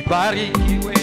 libarikiwe.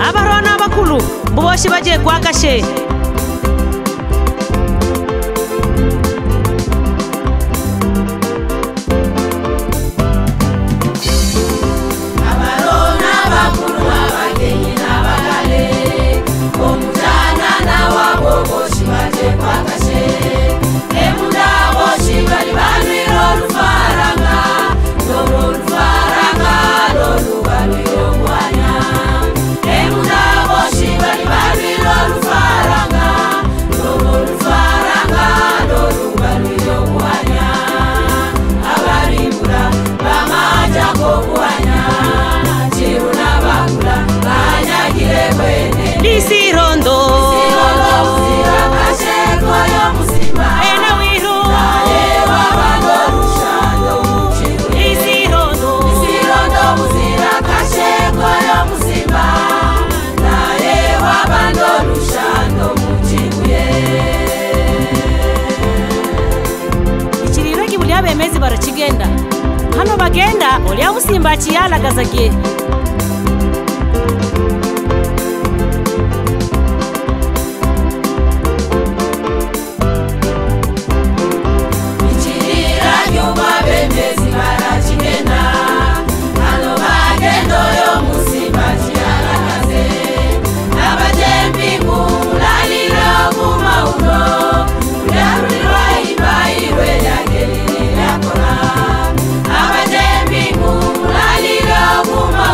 Abarona bakulu boshi baje kwa kashe. Bemezi barachigenda hano bagenda olya musimba chiyalagazagiye. Kuma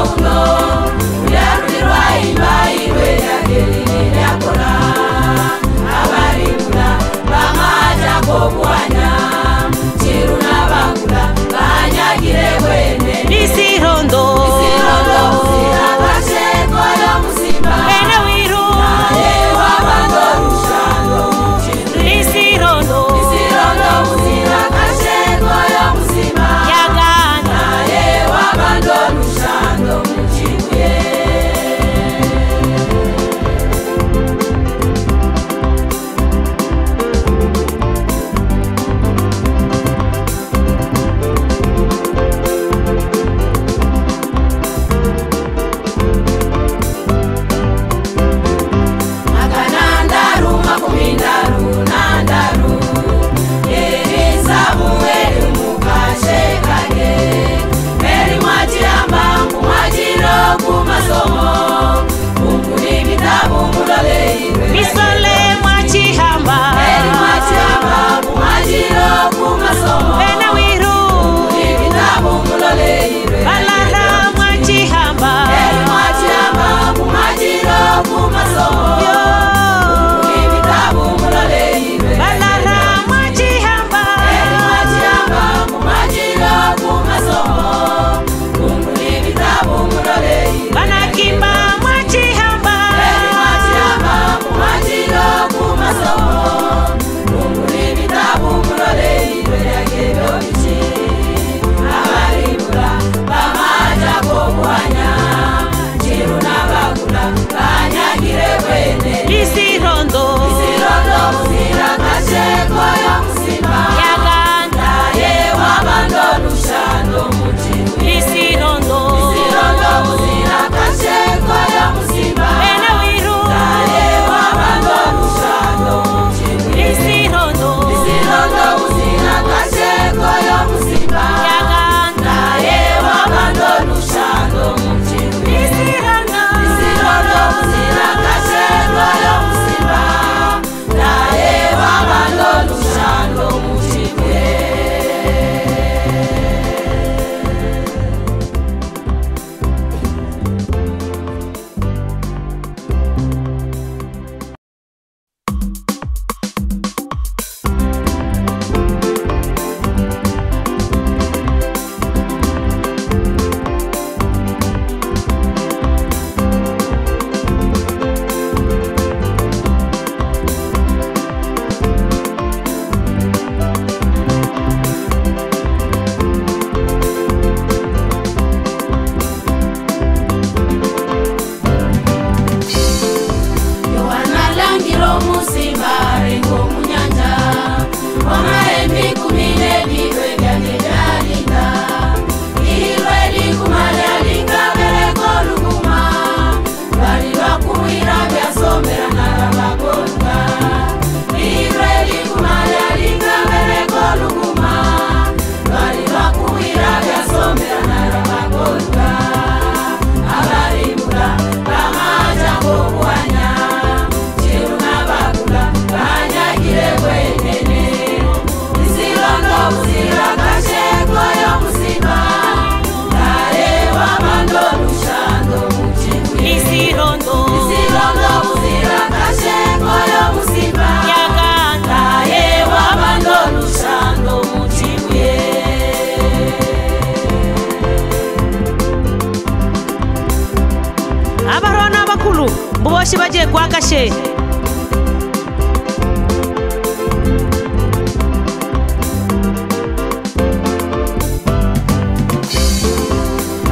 Mboshi baje kwa kashe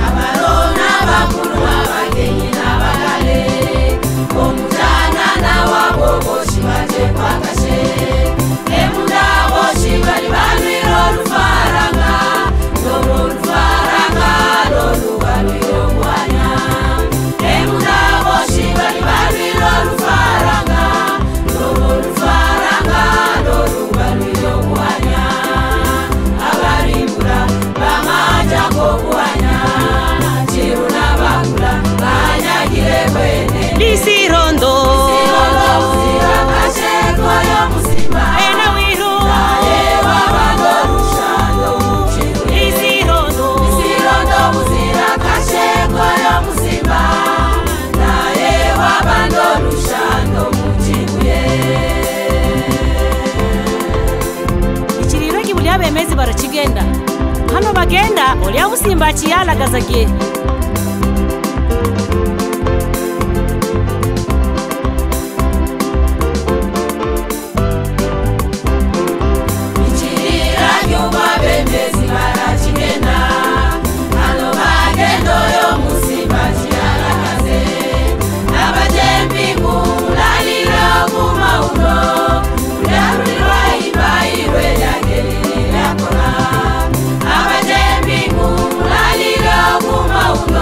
Abarona bakuru abagenyi n'abagale omutana n'awabo boshi baje kwa kashe emunda boshi bali balwiro lufaranga lolubalwiro mwanya emunda boshi bali balwiro lufaranga lolubalwiro mwanya abarimbura bamaja kokuanya chiruna bakula banyagire kwene Lisirondo uzira kasheko yo musimba ena wiru naye wabando lushando muchiwe Lisirondo uzira kasheko yo musimba naye wabando lushando muchiwe Ichiriro kibuli abemezi barachigenda hano bagenda olya musimba chiyalagazagie Ichirira nyuma bemezi barachigenda hano bagendo yo musimba chiyalagaze abajembi mulalira kumauno ulyarulirwa ibairwe lyagelili lyakona abajembi mulalira kumauno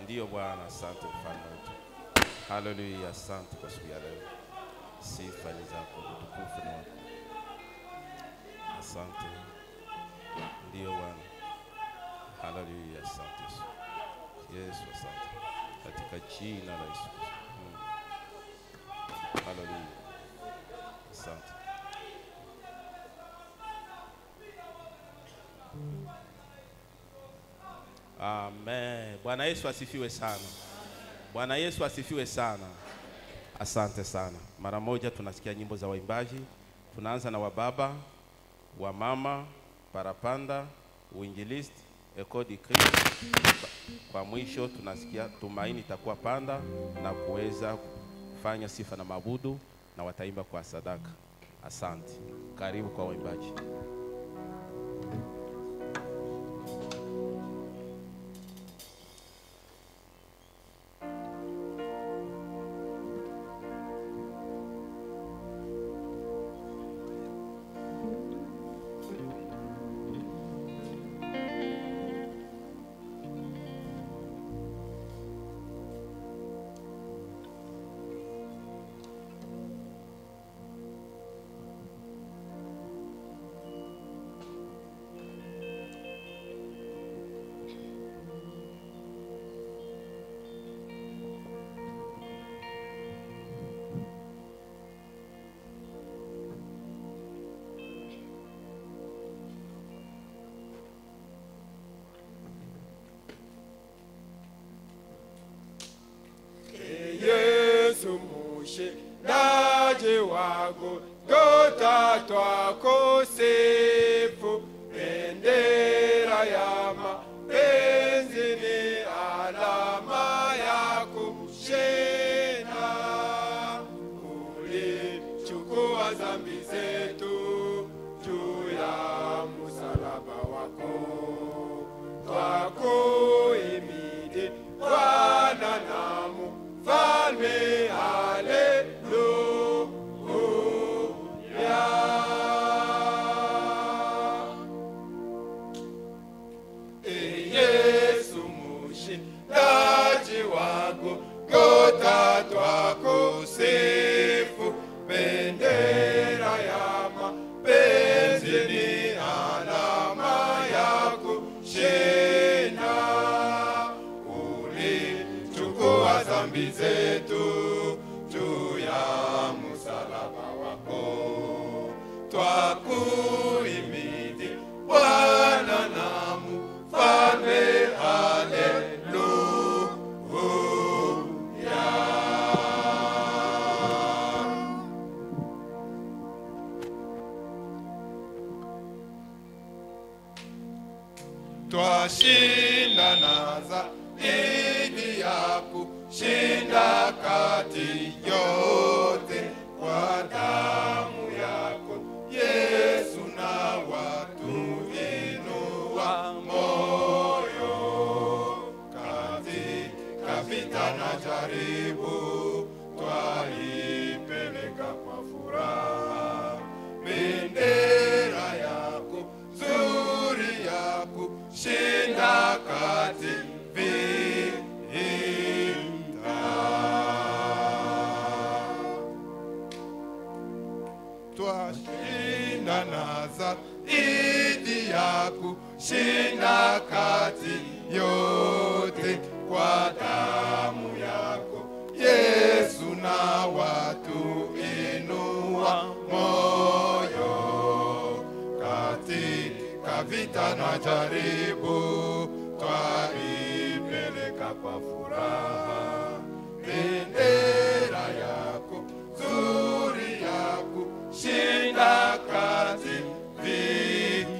Ndiyo Bwana, asante mfalme wetu. Haleluya, asante kwa siku ya leo. Sifa ni zako, utukufu ni wako. Asante. Ndiyo Bwana. Haleluya, asante Yesu. Yesu, asante. Katika jina la Yesu. Haleluya. Asante. Amen. Bwana Yesu asifiwe sana. Bwana Yesu asifiwe sana. Asante sana. Mara moja tunasikia nyimbo za waimbaji. Tunaanza na wababa, wa mama, parapanda, uinjilisti, ekodi Kristo. Kwa mwisho tunasikia tumaini itakuwa panda na kuweza kufanya sifa na mabudu na wataimba kwa sadaka. Asante. Karibu kwa waimbaji. Daje wako gota twako sifu, bendera ya mapenzi ni alama ya kushinda. Ulichukua dhambi zetu juu ya msalaba wako, twakuhimidi Bwana na Mfalme. Twashinda naza ili ya kushinda kati yote kwa damu yako Yesu, na watu inua moyo katika vita na jaribu, twaipeleka kwa furaha bendera yako nzuri ya kushinda kati vita. Twashinda naza idi ya kushinda kati yote kwa damu yako Yesu, na watu inua moyo katika vita na jaribu, twaipeleka kwa furaha bendera yako nzuri ya kushinda kati vita.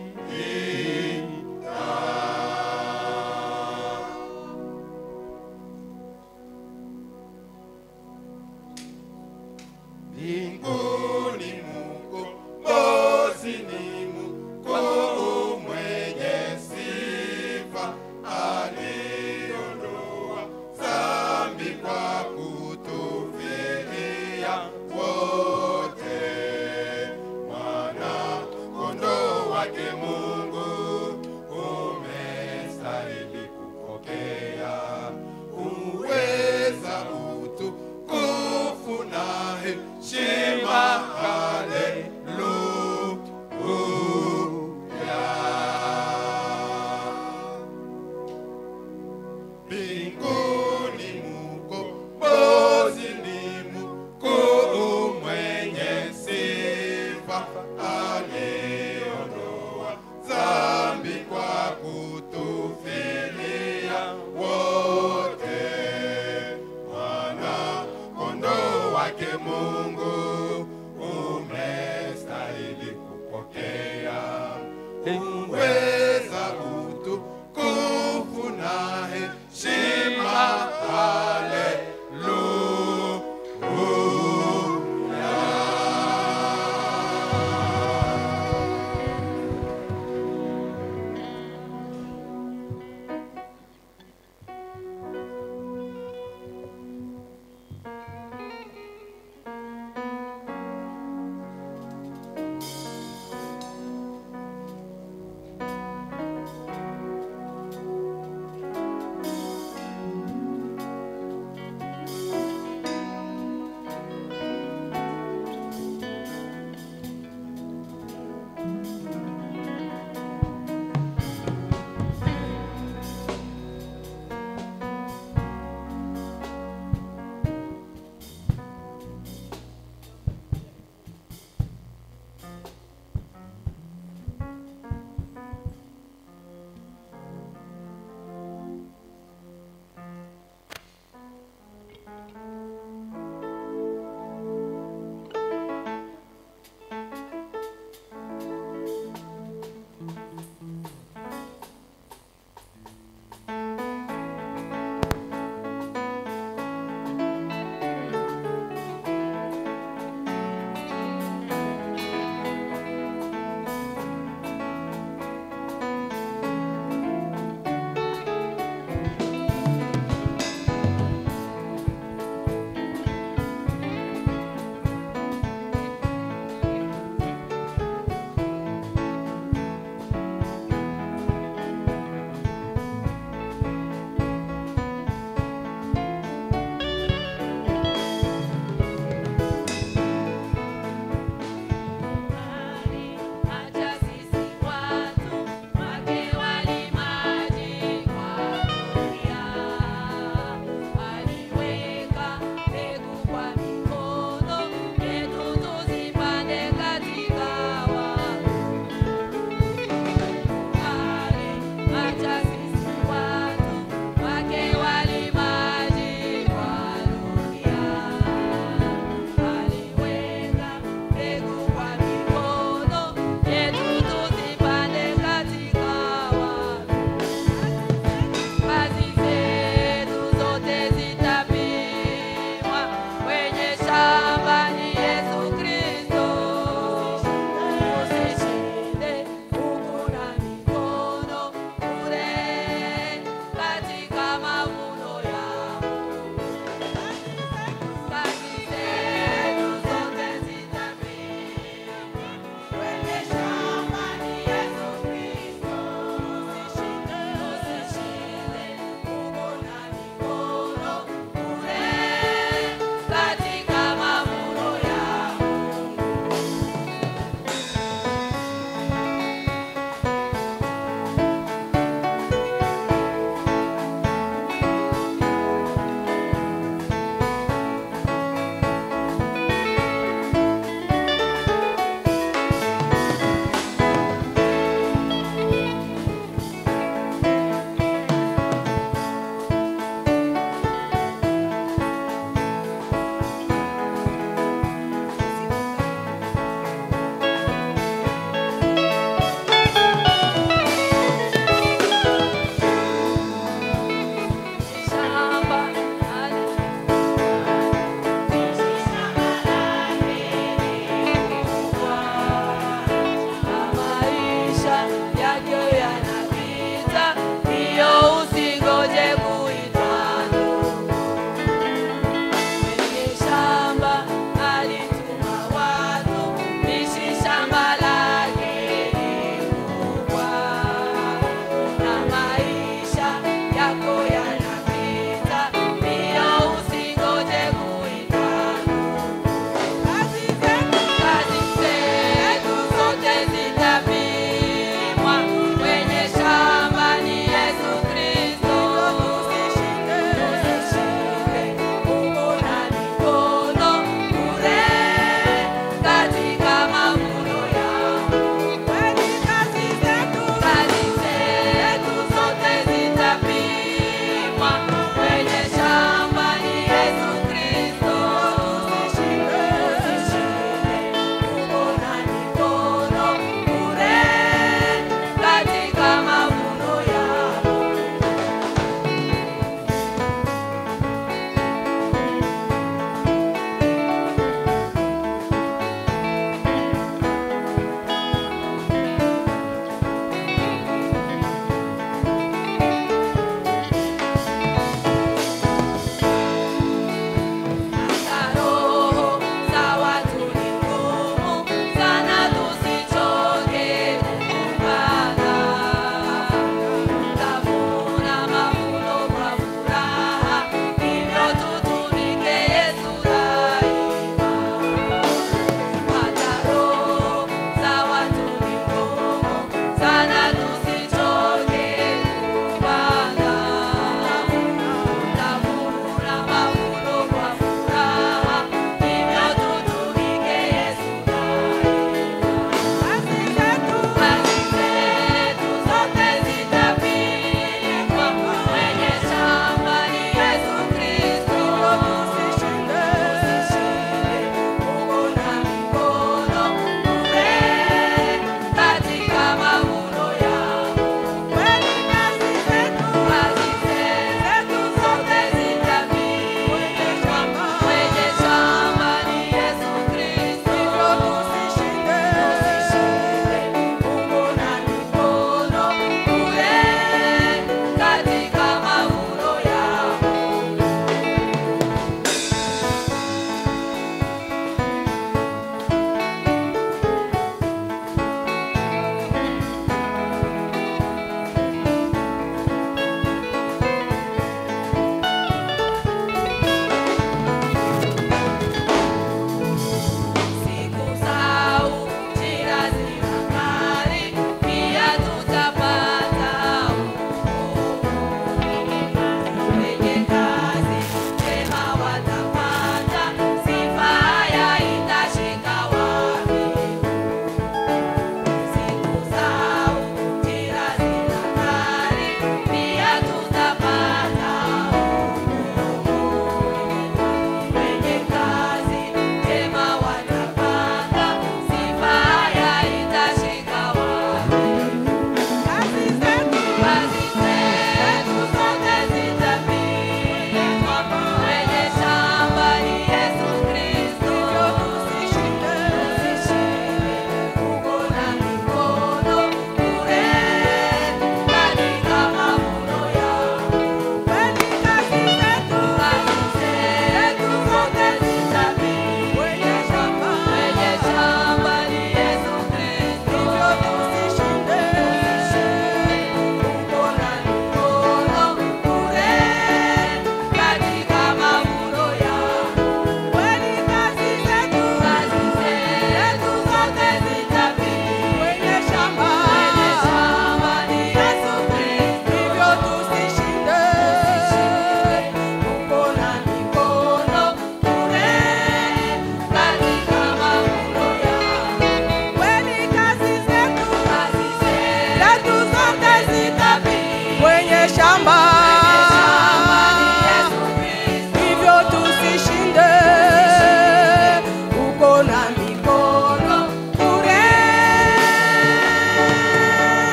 Mbinguni mkombozi ni mkuu mwenye sifa, aliondoa dhambi kwa wake Mungu umestahili kupokea. Uweza, utukufu na heshima. Haleluya.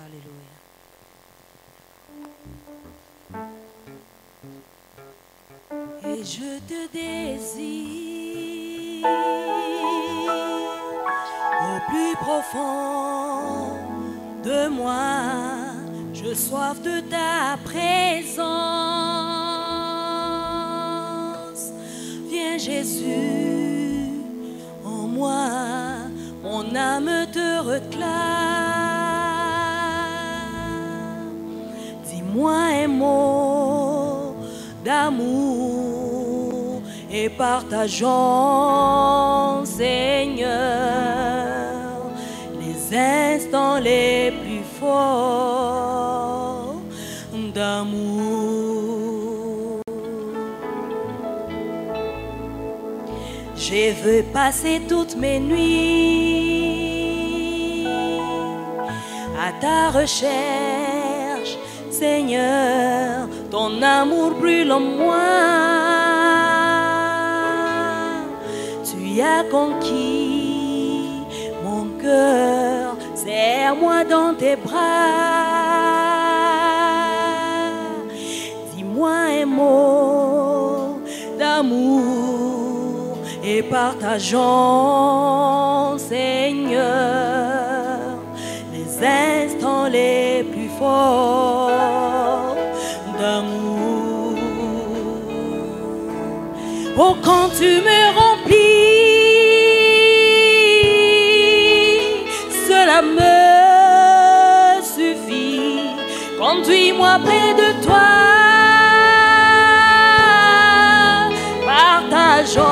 Alléluia. Et je te désire au plus profond de moi, je soif de ta présence. Viens Jésus, en moi, mon âme te réclame. Dis-moi un mot d'amour et partageons, Seigneur, les instants les plus forts d'amour. Je veux passer toutes mes nuits à ta recherche, Seigneur, ton amour brûle en moi. Tu as conquis mon cœur, serre-moi dans tes bras. Dis-moi un mot d'amour et partageons, Seigneur, les instants les plus forts d'amour. Oh, quand tu me remplis, cela me suffit. Conduis-moi près de toi, partageons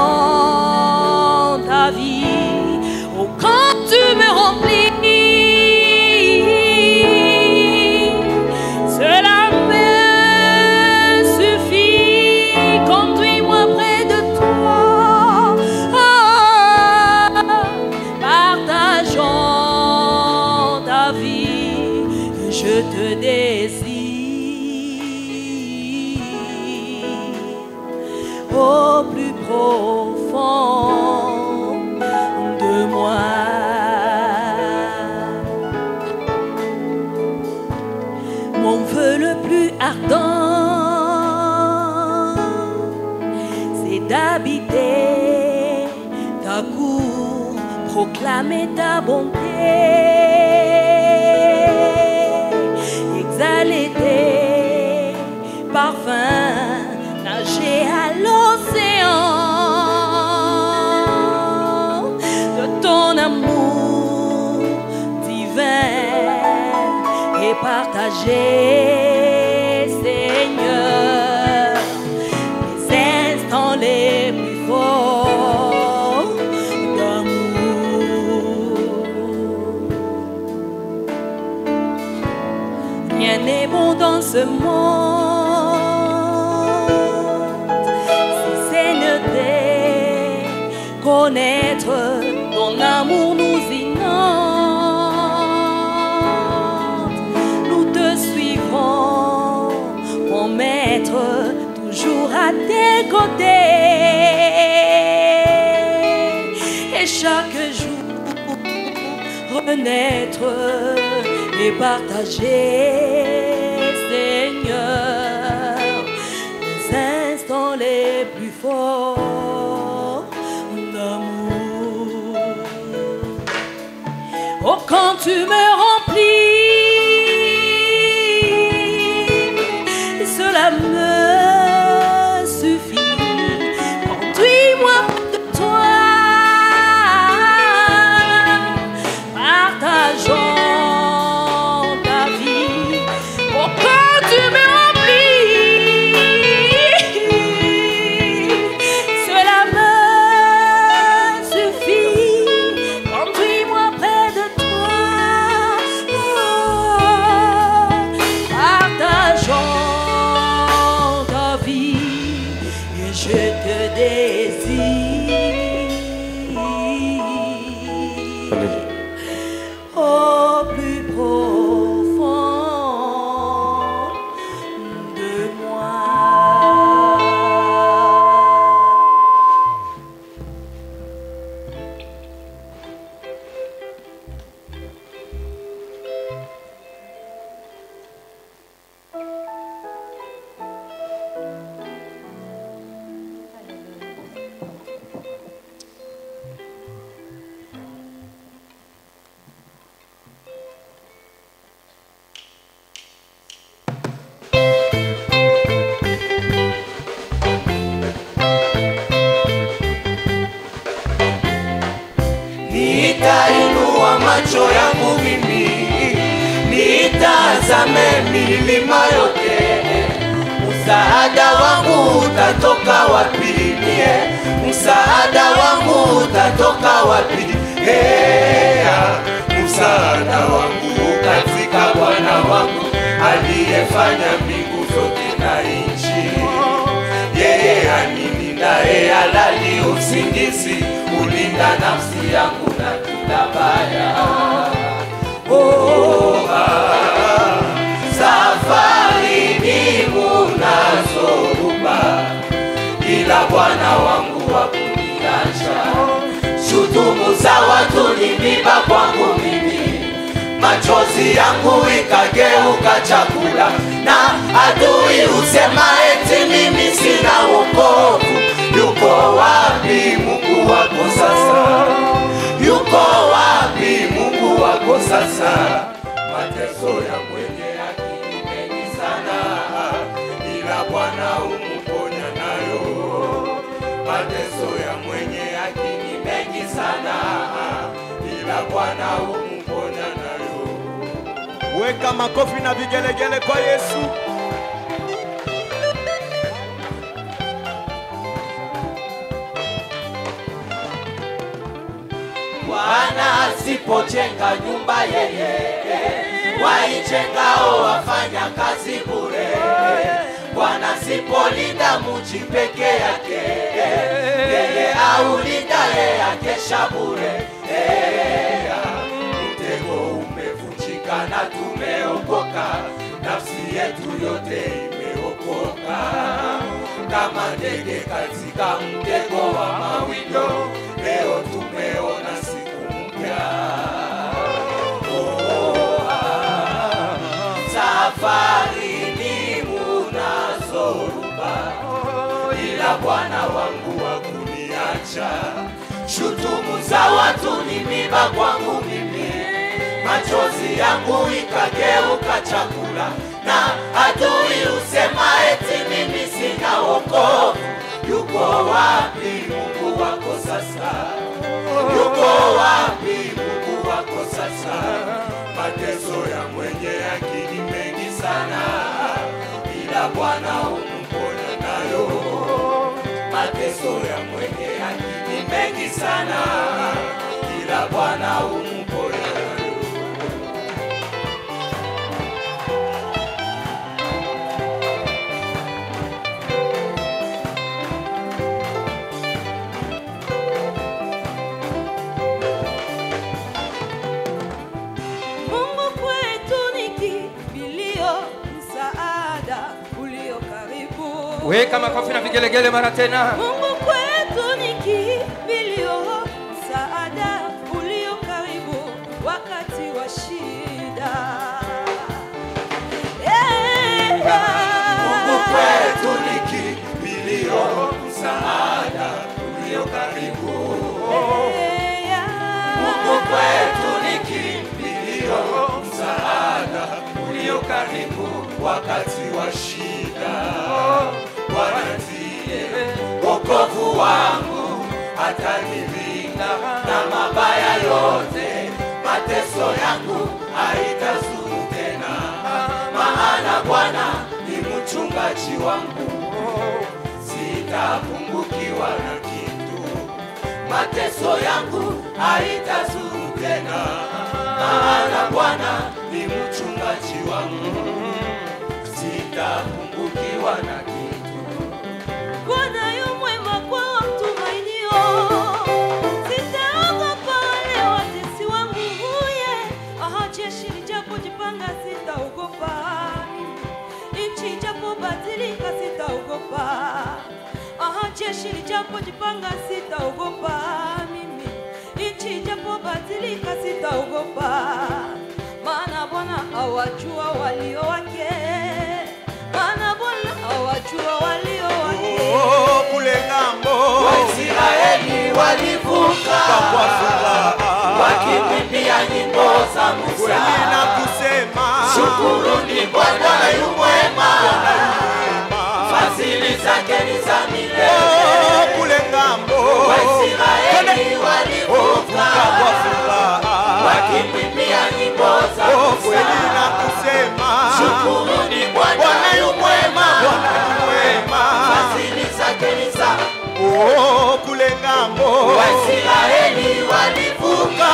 ta vie. Oh, quand tu me remplis, cela me suffit. Conduis-moi près de toi, partageons ta vie. Je te désire au plus profond de moi. Mon vœu le plus ardent, c'est d'habiter ta cour, proclamer ta bonté, exhaler tes parfums, nager à l'océan de ton amour divin et partager, Seigneur, les instants les plus forts d'amour. Rien n'est bon dans ce monde si c'est ne connaître ton amour nous inonde. Nous te suivrons, mon maître, toujours à tes côtés. Et chaque jour, renaître et partager, Seigneur, les instants les plus forts d'amour. Oh, quand tu me remplis, cela me suffit. Conduis-moi de toi, partageons ta vie. Oh, quand tu me remplis, cela me suffit. Conduis-moi près de toi, macho yangu mimi nitazame milima yote, msaada wangu utatoka wapi? Msaada wangu utatoka wapi? Msaada wangu katika Bwana wangu aliyefanya mbingu zote na nchi. Yeye anilindaye halali usingizi, ulinda nafsi yangu na kila baya. Safarini munazoruba, ila Bwana wangu hakuniacha. Shutumu za watu ni miba kwangu mimi, machozi yangu ikageuka chakula, na adui usema eti mimi sina wokovu. Yuko wapi Mungu wako sasa? Yuko wapi Mungu wako sasa? Mateso ya mwenye haki ni mengi sana, ila Bwana humponya nayo. Mateso ya mwenye haki ni mengi sana, ila Bwana humponya nayo. Weka makofi na vigelegele kwa Yesu. Bwana asipojenga nyumba yeye, waijengao wafanya kazi bure. Bwana asipolinda mji peke yake, yeye aulindaye akesha bure. Mtego umevunjika na tumeokoka, nafsi yetu yote imeokoka. Kama ndege katika mtego wa mawindo, leo tumeona siku mpya. Safarini munazoruba, ila Bwana wangu hakuniacha. Shutumu za watu ni miba kwangu mimi, machozi yangu ikageuka chakula, na adui usema eti mimi sina wokovu. Yuko wapi Mungu wako sasa? Yuko wapi Mungu wako sasa? Mateso ya mwenye haki ni mengi sana, ila Bwana humponya nayo. Mateso ya mwenye haki ni mengi sana, ila Bwana humponya nayo. Weka makofi na vigelegele mara tena. Mungu kwetu ni kimbilio, msaada ulio karibu wakati wa shida. Mungu kwetu ni kimbilio, msaada ulio karibu. Mungu kwetu ni kimbilio, msaada ulio karibu wakati wa shida. Bwana ndiye wokovu wangu, atanilinda na mabaya yote. Mateso yangu haitazuru tena, maana Bwana ni mchungaji wangu, sitapungukiwa na kitu. Mateso yangu haitazuru tena, maana Bwana ni mchungaji wangu, sitapungukiwa na kitu. Bwana yu mwema kwa wamtumainio, sitaogopa wale watesi wangu. Jeshi lijapojipanga sitaogopa, nchi ijapobadilika sitaogopa. Jeshi lijapojipanga sitaogopa mimi, nchi ijapobadilika sitaogopa. Maana Bwana awajua walio wake, maana Bwana awajua walio wake. Kule ng'ambo Waisraeli walivuka kwa furaha, wakipimbia nyimbo za Musa, na kusema shukuruni Bwana yu mwema, fadhili zake ni za milele. Kule ng'ambo Waisraeli walivuka kwa furaha, wakipimbia ng'ambo. Waisraeli walivuka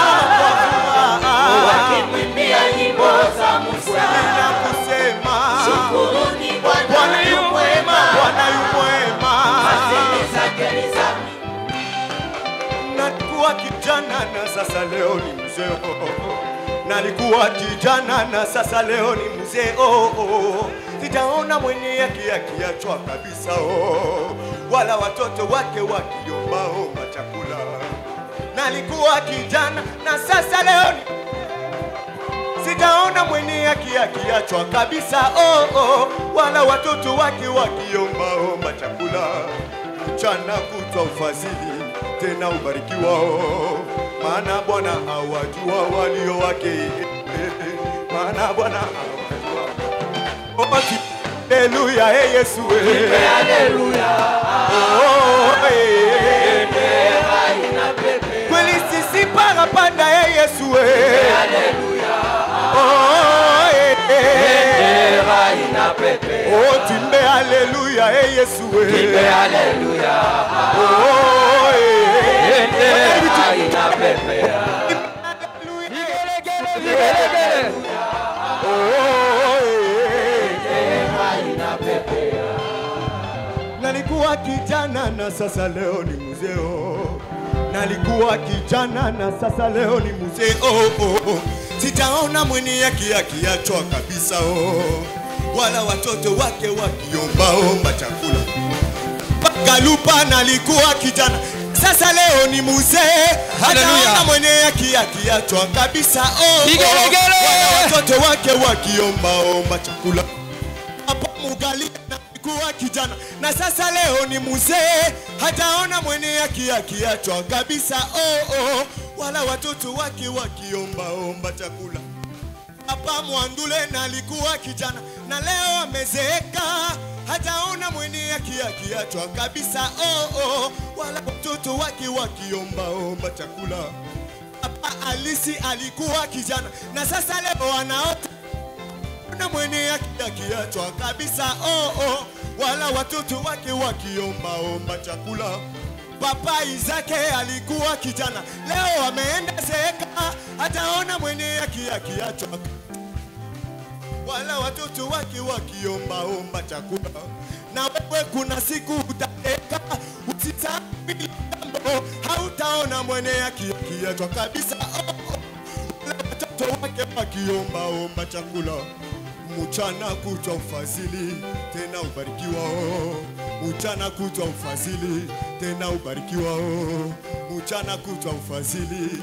wakimwimbia nyimbo za Musa. Na kusema Shukuruni Bwana yu mwema, Bwana yu mwema. fadhili zake ni za Nalikuwa kijana na sasa leo ni mzee. Nalikuwa kijana na sasa leo ni mzee. Sijaona mwenye yake akiachwa kabisa. Wala watoto wake wakiomba chakula. Nalikuwa kijana na sasa leo ni sijaona mwenye yake akiachwa kabisa. Wala watoto wake wakiomba chakula. Mchana kutwa ufadhili tena ubarikiwa, maana Bwana awajua walio wake, maana Bwana awajua. Haleluya, Yesu, haleluya. kweli sisi parapanda, Yesu, Haleluya. timbe haleluya, Yesu, Timbe haleluya. Inapepea. Nalikuwa kijana na sasa leo ni mzee. Nalikuwa kijana na sasa leo ni mzee. Sitaona mwenye yake akiachwa kabisa. Wala watoto wake wakiomba chakula. Galupa nalikuwa kijana sasa leo ni mzee. Hataona mwenye yake akiachwa kabisa. Wala watoto wake wakiomba chakula. Hapo Mugali nalikuwa kijana na sasa leo ni mzee. Hataona mwenye yake akiachwa kabisa. Wala watoto wake wakiomba chakula. Hapa Mwandule nalikuwa kijana na leo amezeeka. Hataona mwenye yake akiachwa kabisa. Wala watoto wake wakiomba chakula. Hapa Alisi alikuwa kijana na sasa leo anaota na mwenye yake akiachwa kabisa. Wala watoto wake wakiomba chakula. Papa Izake alikuwa kijana leo ameenda zeeka. Hataona mwenye yake akiachwa, wala watoto wake wakiomba chakula. Na wewe kuna siku utaeka, usitambili jambo, hautaona mwenye yake akiachwa kabisa. Wala watoto wake wakiomba chakula. Mchana kutwa ufadhili tena ubarikiwa. Mchana kutwa ufadhili tena ubarikiwa. Mchana kutwa ufadhili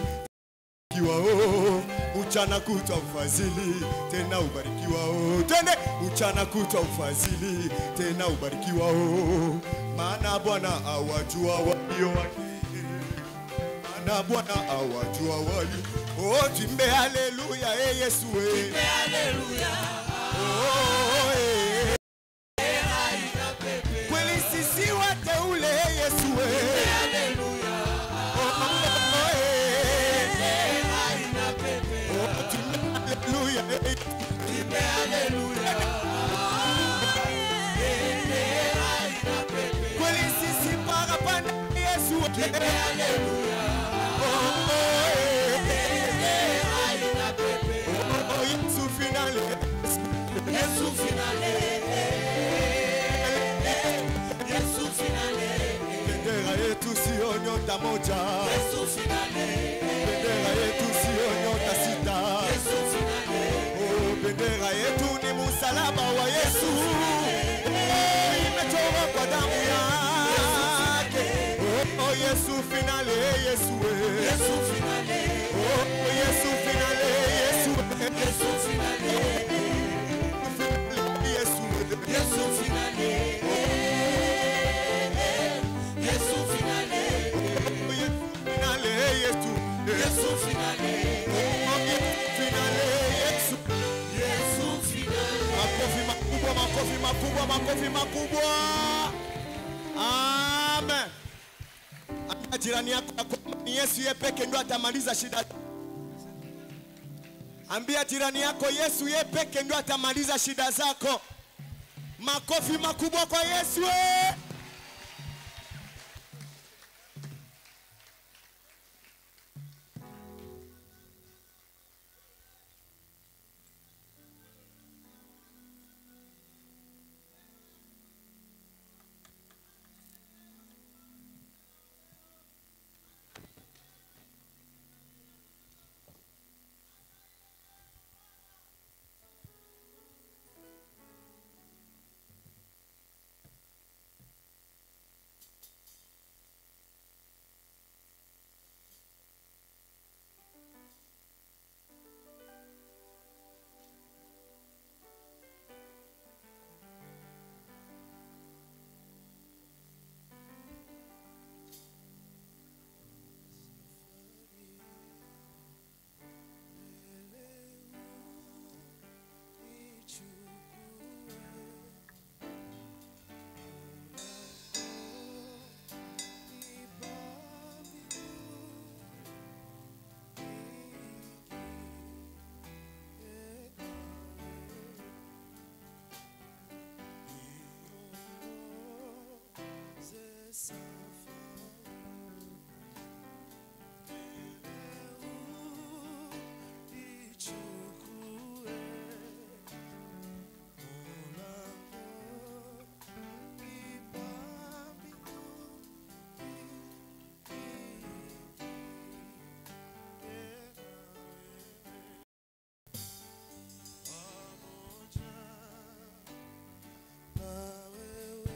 mchana kutwa ufadhili tena ubarikiwa. Twende mchana kutwa ufadhili tena ubarikiwa. Maana Bwana awajua walio wake, maana Bwana awajua walio. Timbe haleluya, Yesu, Timbe haleluya. kweli sisi wateule, Yesu, Haleluya. Timbe haleluya. kweli sisi parapanda, Yesu, Timbe haleluya. Yesu finale, Yesu finale. Yesu finale. bendera yetu sio nyota moja. Yesu finale. Bendera yetu sio nyota sita. Yesu finale. Bendera yetu ni msalaba wa Yesu. Imechorwa kwa damu yake. Yesu finale, Yesu, Yesu finale. Yesu finale, Yesu, Yesu finale. Yesu, Yesu finale. Yesu finale. finale, Yesu, Yesu finale. finale, Yesu. Yesu finale. Makofi makubwa, makofi makubwa, makofi makubwa. Amen. Ambia jirani yako ya kwamba ni Yesu yeye peke ndio atamaliza shida. Ambia jirani yako Yesu yeye peke ndio atamaliza shida zako. Makofi makubwa kwa Yesu. Na wewe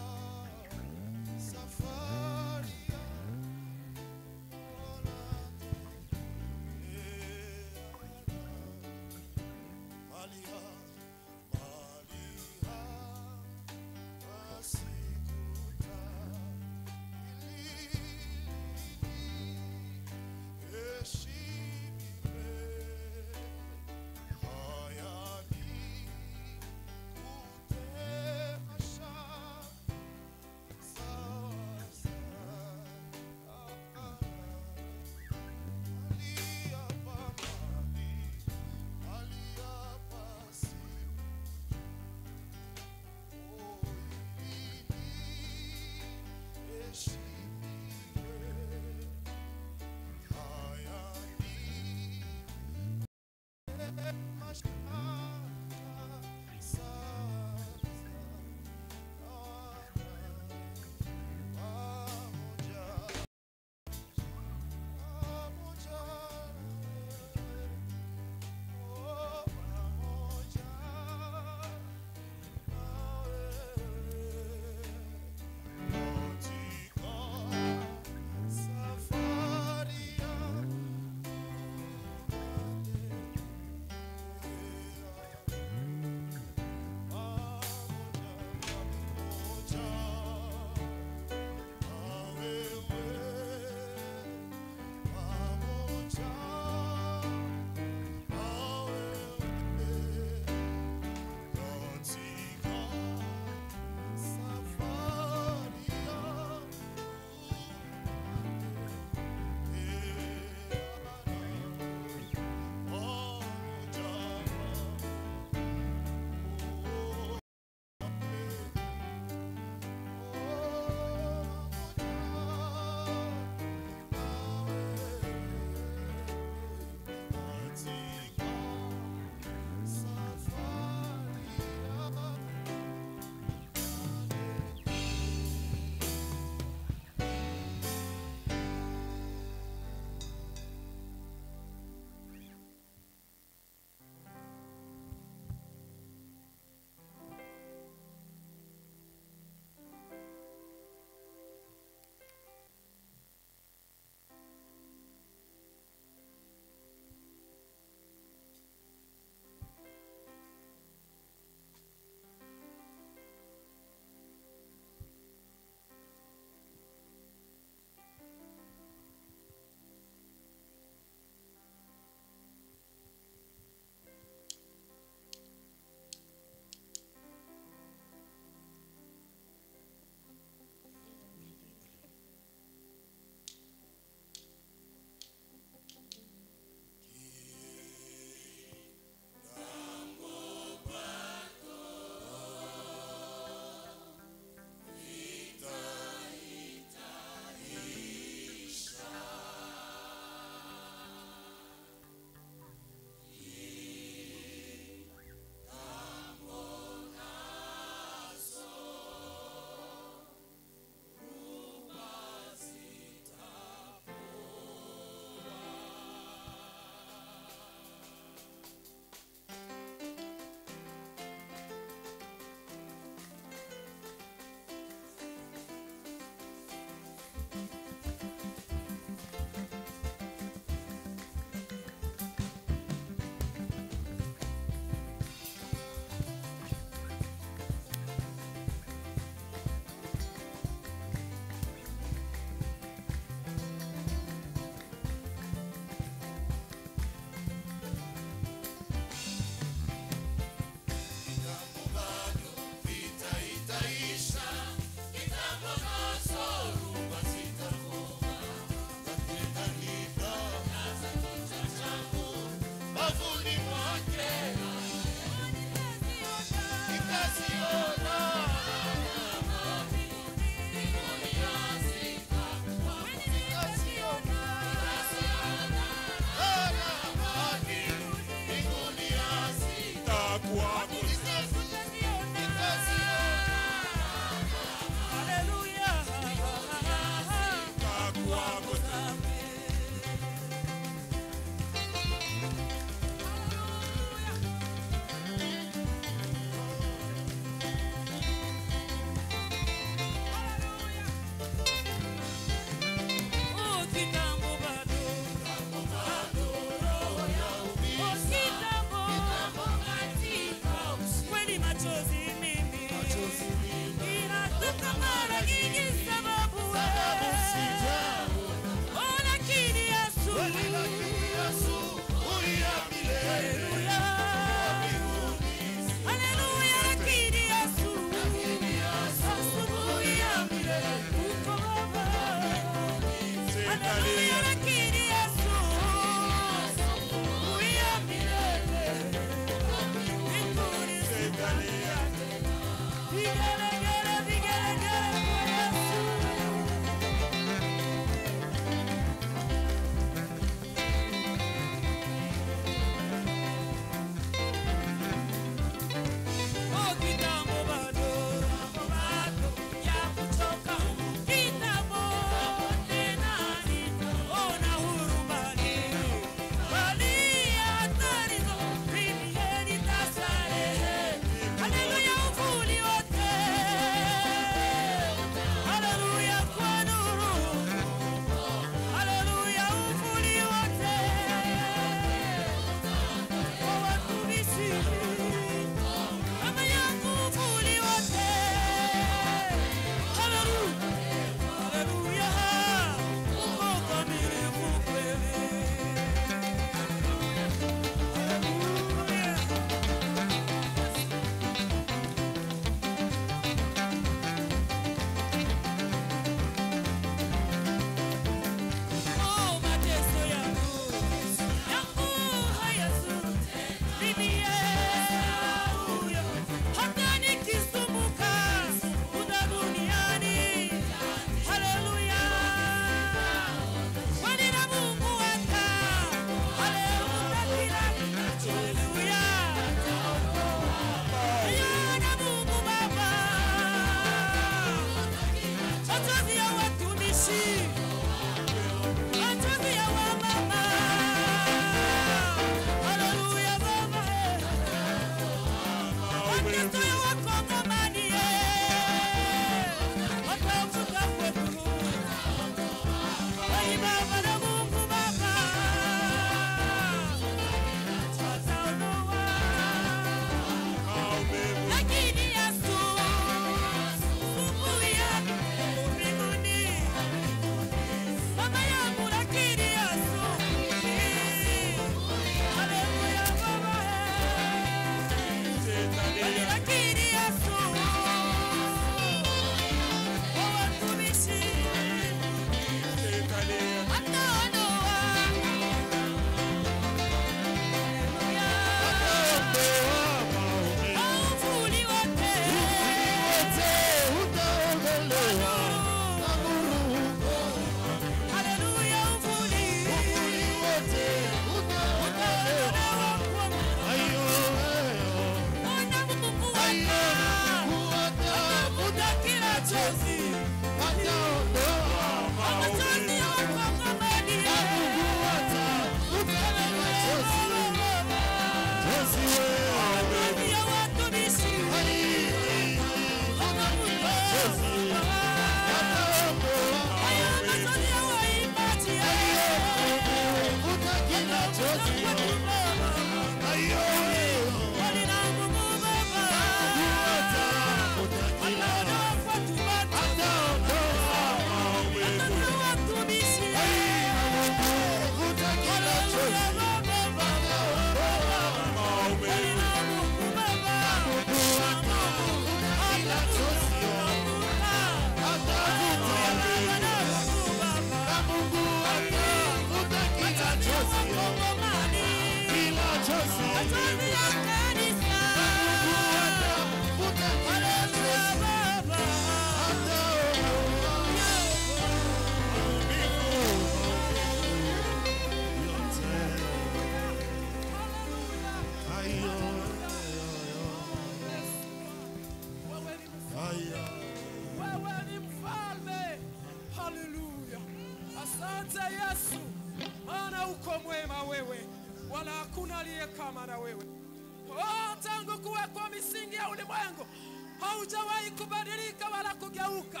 haujawahi kubadilika wala kugeuka.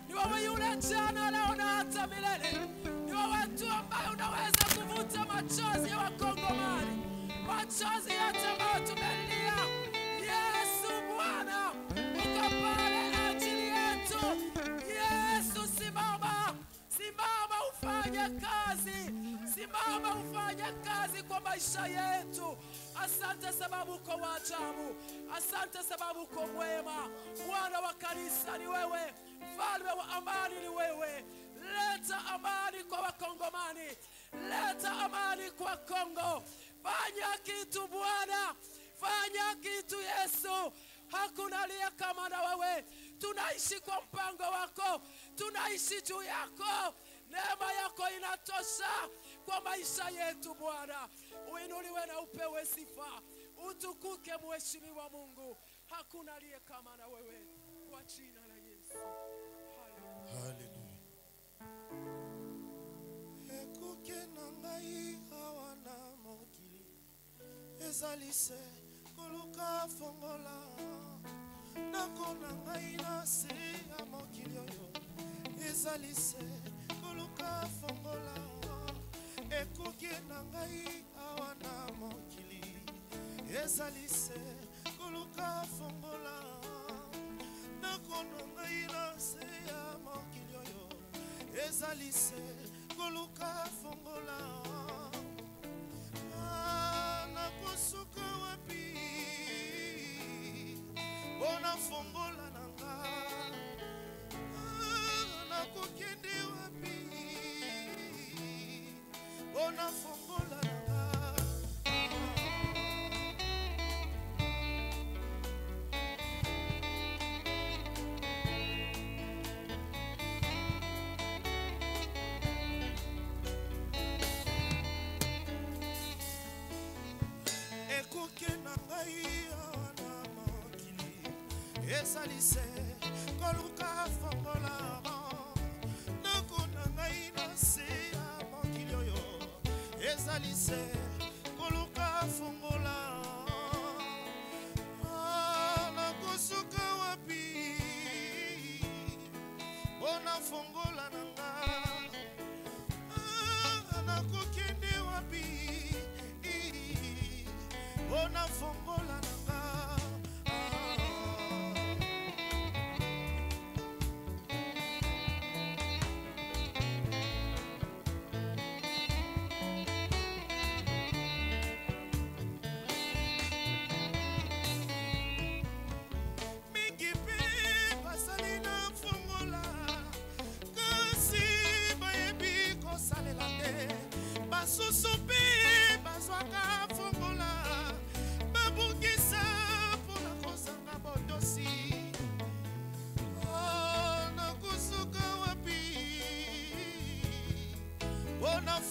Ni wewe yule jana, leo na hata milele. Ni wewe tu ambaye unaweza kuvuta machozi ya Wakongomani, machozi yote ambayo tumelia. Yesu Bwana, uko pale ajili yetu. maisha yetu. Asante sababu uko wa ajabu. Asante sababu uko mwema. Bwana wa kanisa ni wewe. Mfalme wa amani ni wewe. Leta amani kwa Wakongomani. Leta amani kwa Kongo. Fanya kitu Bwana. Fanya kitu Yesu. Hakuna aliye kama na wewe. Tunaishi kwa mpango wako. Tunaishi juu yako. Neema yako inatosha kwa maisha yetu Bwana. Uinuliwe na upewe sifa. Utukuke mheshimiwa Mungu. Hakuna aliye kama na wewe. Kwa jina la Yesu. Hallelujah. Ekuke na ngai awa na mokili ezali se koluka fongola ndako na ngai na se ya mokili oyo ezali se koluka fongola ekuke na ngai awa na mokili ezali se koluka fongola ndako na ngai na se ya mokili oyo ezali se koluka fongola nakosuka wapi bona fongola nanga nakokende wapi bona fongola nanga ezali se koluka fongola ndako na ngai na se ya mokili oyo ezali se koluka fongola nakosuka wapi bona fongola nanga nakokende wapi bona fongola nanga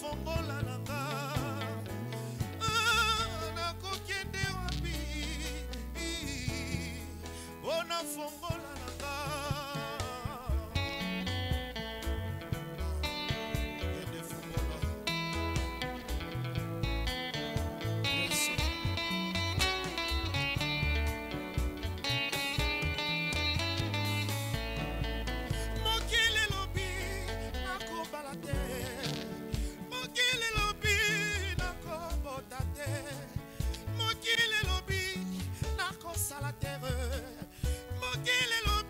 fongola nanga nakokende wapi bona fongola nanga ende fongola Yesu mokili lobi nakobala te mokili lobi nakobota te mokili lobi nakosala terre mokili lobi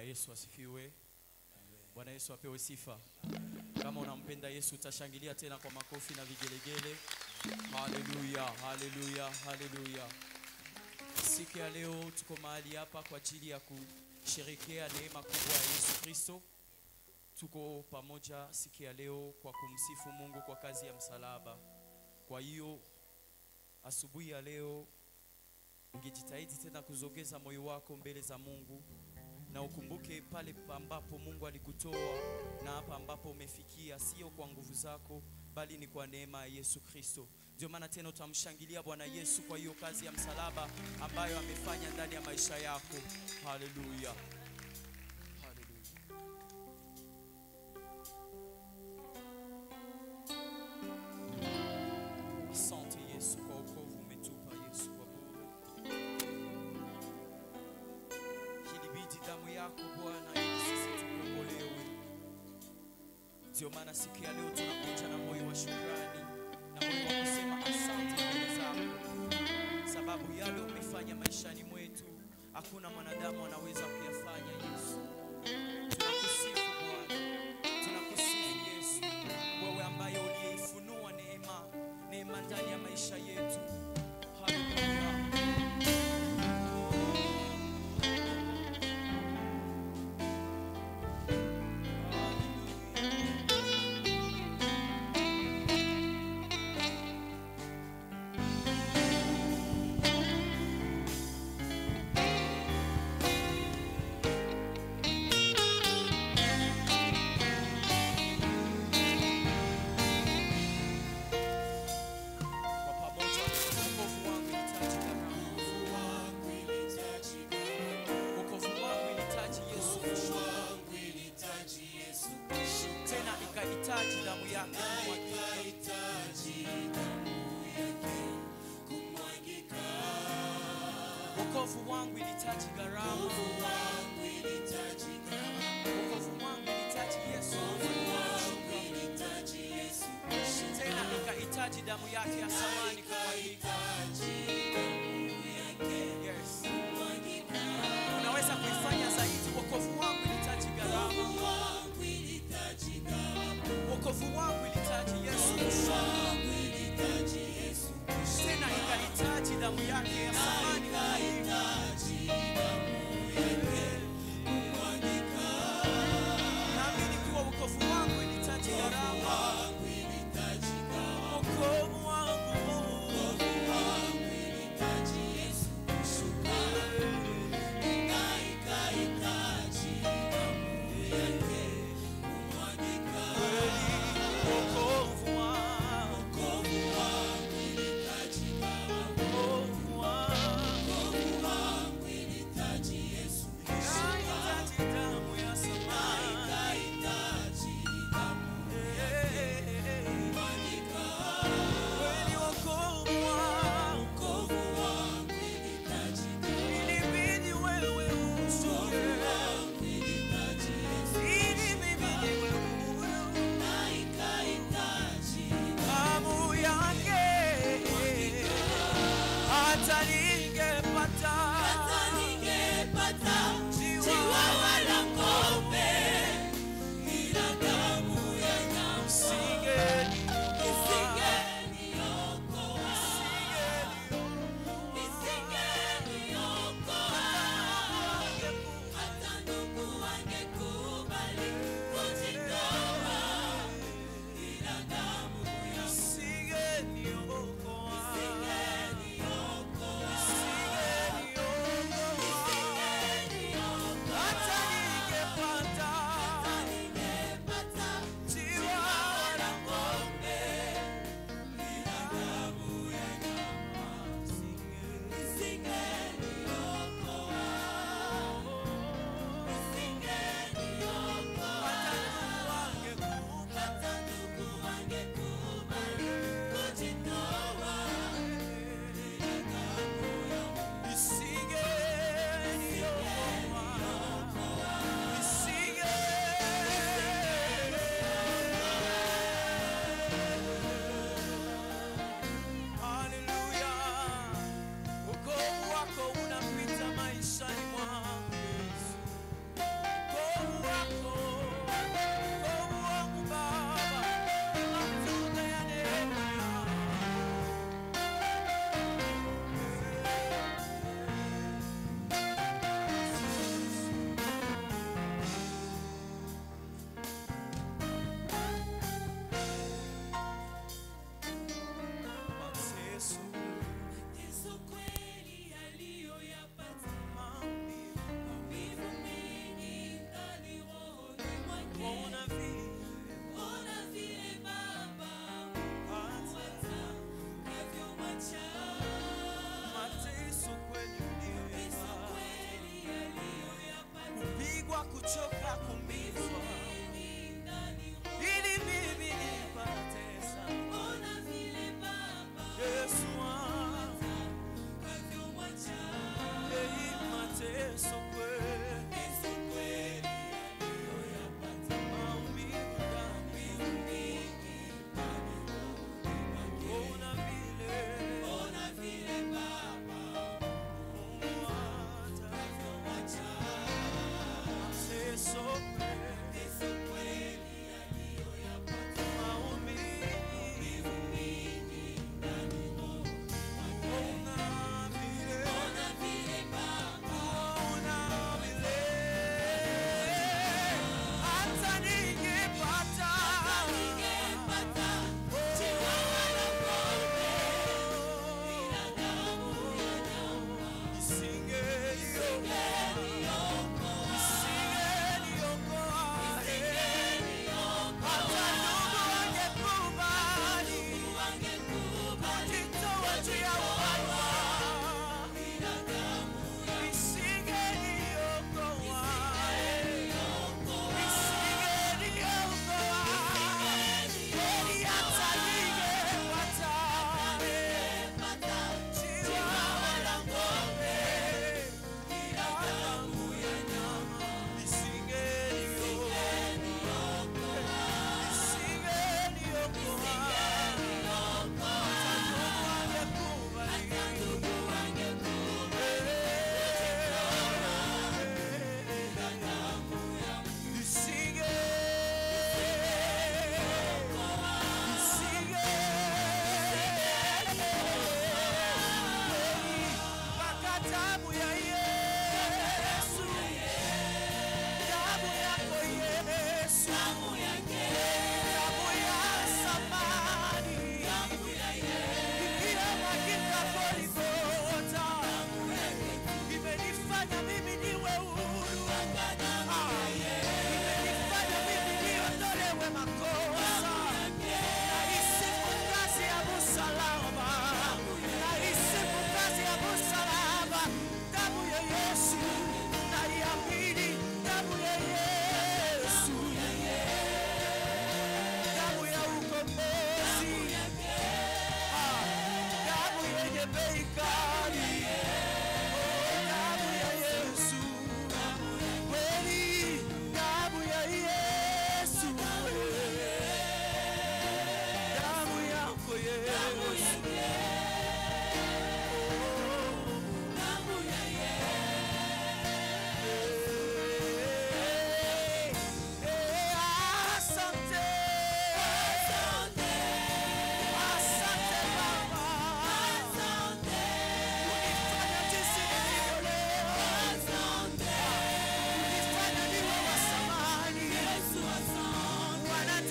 Yesu asifiwe. Bwana Yesu apewe sifa. Kama unampenda Yesu utashangilia tena kwa makofi na vigelegele. Haleluya, haleluya, haleluya. Siku ya leo tuko mahali hapa kwa ajili ya kusherehekea neema kubwa ya Yesu Kristo. Tuko pamoja siku ya leo kwa kumsifu Mungu kwa kazi ya msalaba. Kwa hiyo asubuhi ya leo ungejitahidi tena kuzogeza moyo wako mbele za Mungu na ukumbuke pale ambapo Mungu alikutoa na hapa ambapo umefikia, sio kwa nguvu zako bali ni kwa neema ya Yesu Kristo. Ndio maana tena utamshangilia Bwana Yesu kwa hiyo kazi ya msalaba ambayo amefanya ndani ya maisha yako. Haleluya. Asante Yesu kwa wokovu umetupa Yesu kwa bure. Ilibidi damu yako Bwana ili sisi tukombolewe. Ndio maana siku ya leo tunakuja na moyo wa shukrani na moyo wa kusema asante mbele zako, sababu yale umefanya maishani mwetu hakuna mwanadamu anaweza kuyafanya. Yesu, tunakusifu Bwana, tunakusifu Yesu, wewe ambaye uliyeifunua neema ndani ya maisha yetu. Haleluya. Wokovu wangu ilitaji gharama. Wokovu wangu ilitaji gharama. Wokovu wangu ilitaji Yesu. Wokovu wangu ilitaji Yesu. Tena ikahitaji damu yake ya thamani kumwagika. Yes. Unaweza kuifanya zaidi. Wokovu wangu ilitaji gharama. Wokovu wangu ilitaji gharama. Wokovu wangu ilitaji Yesu. Wokovu wangu ilitaji Yesu. Tena ikahitaji damu yake ya thamani kumwagika. Naamini kuwa wokovu wangu ilitaji gharama. Wokovu wangu ilitaji Yesu kushuka. Ikahitaji damu yake kumwagika. Wokovu wangu ilitaji gharama. Wokovu wangu ilitaji Yesu kushuka. Ikahitaji damu ya thamani. Ikahitaji damu yake kumwagika. Kweli wokovu wangu ilitaji gharama. Ilibidi wewe ushuke. Wokovu wangu ilitaji Yesu. Ilibidi wewe na ikahitaji damu yake kumwagika. Hata ningepata jiwa wala ng'ombe, ila damu ya nyama isingeniokoa. Hata ndugu wangekubali kujitoa, ila damu ya isingeniokoa.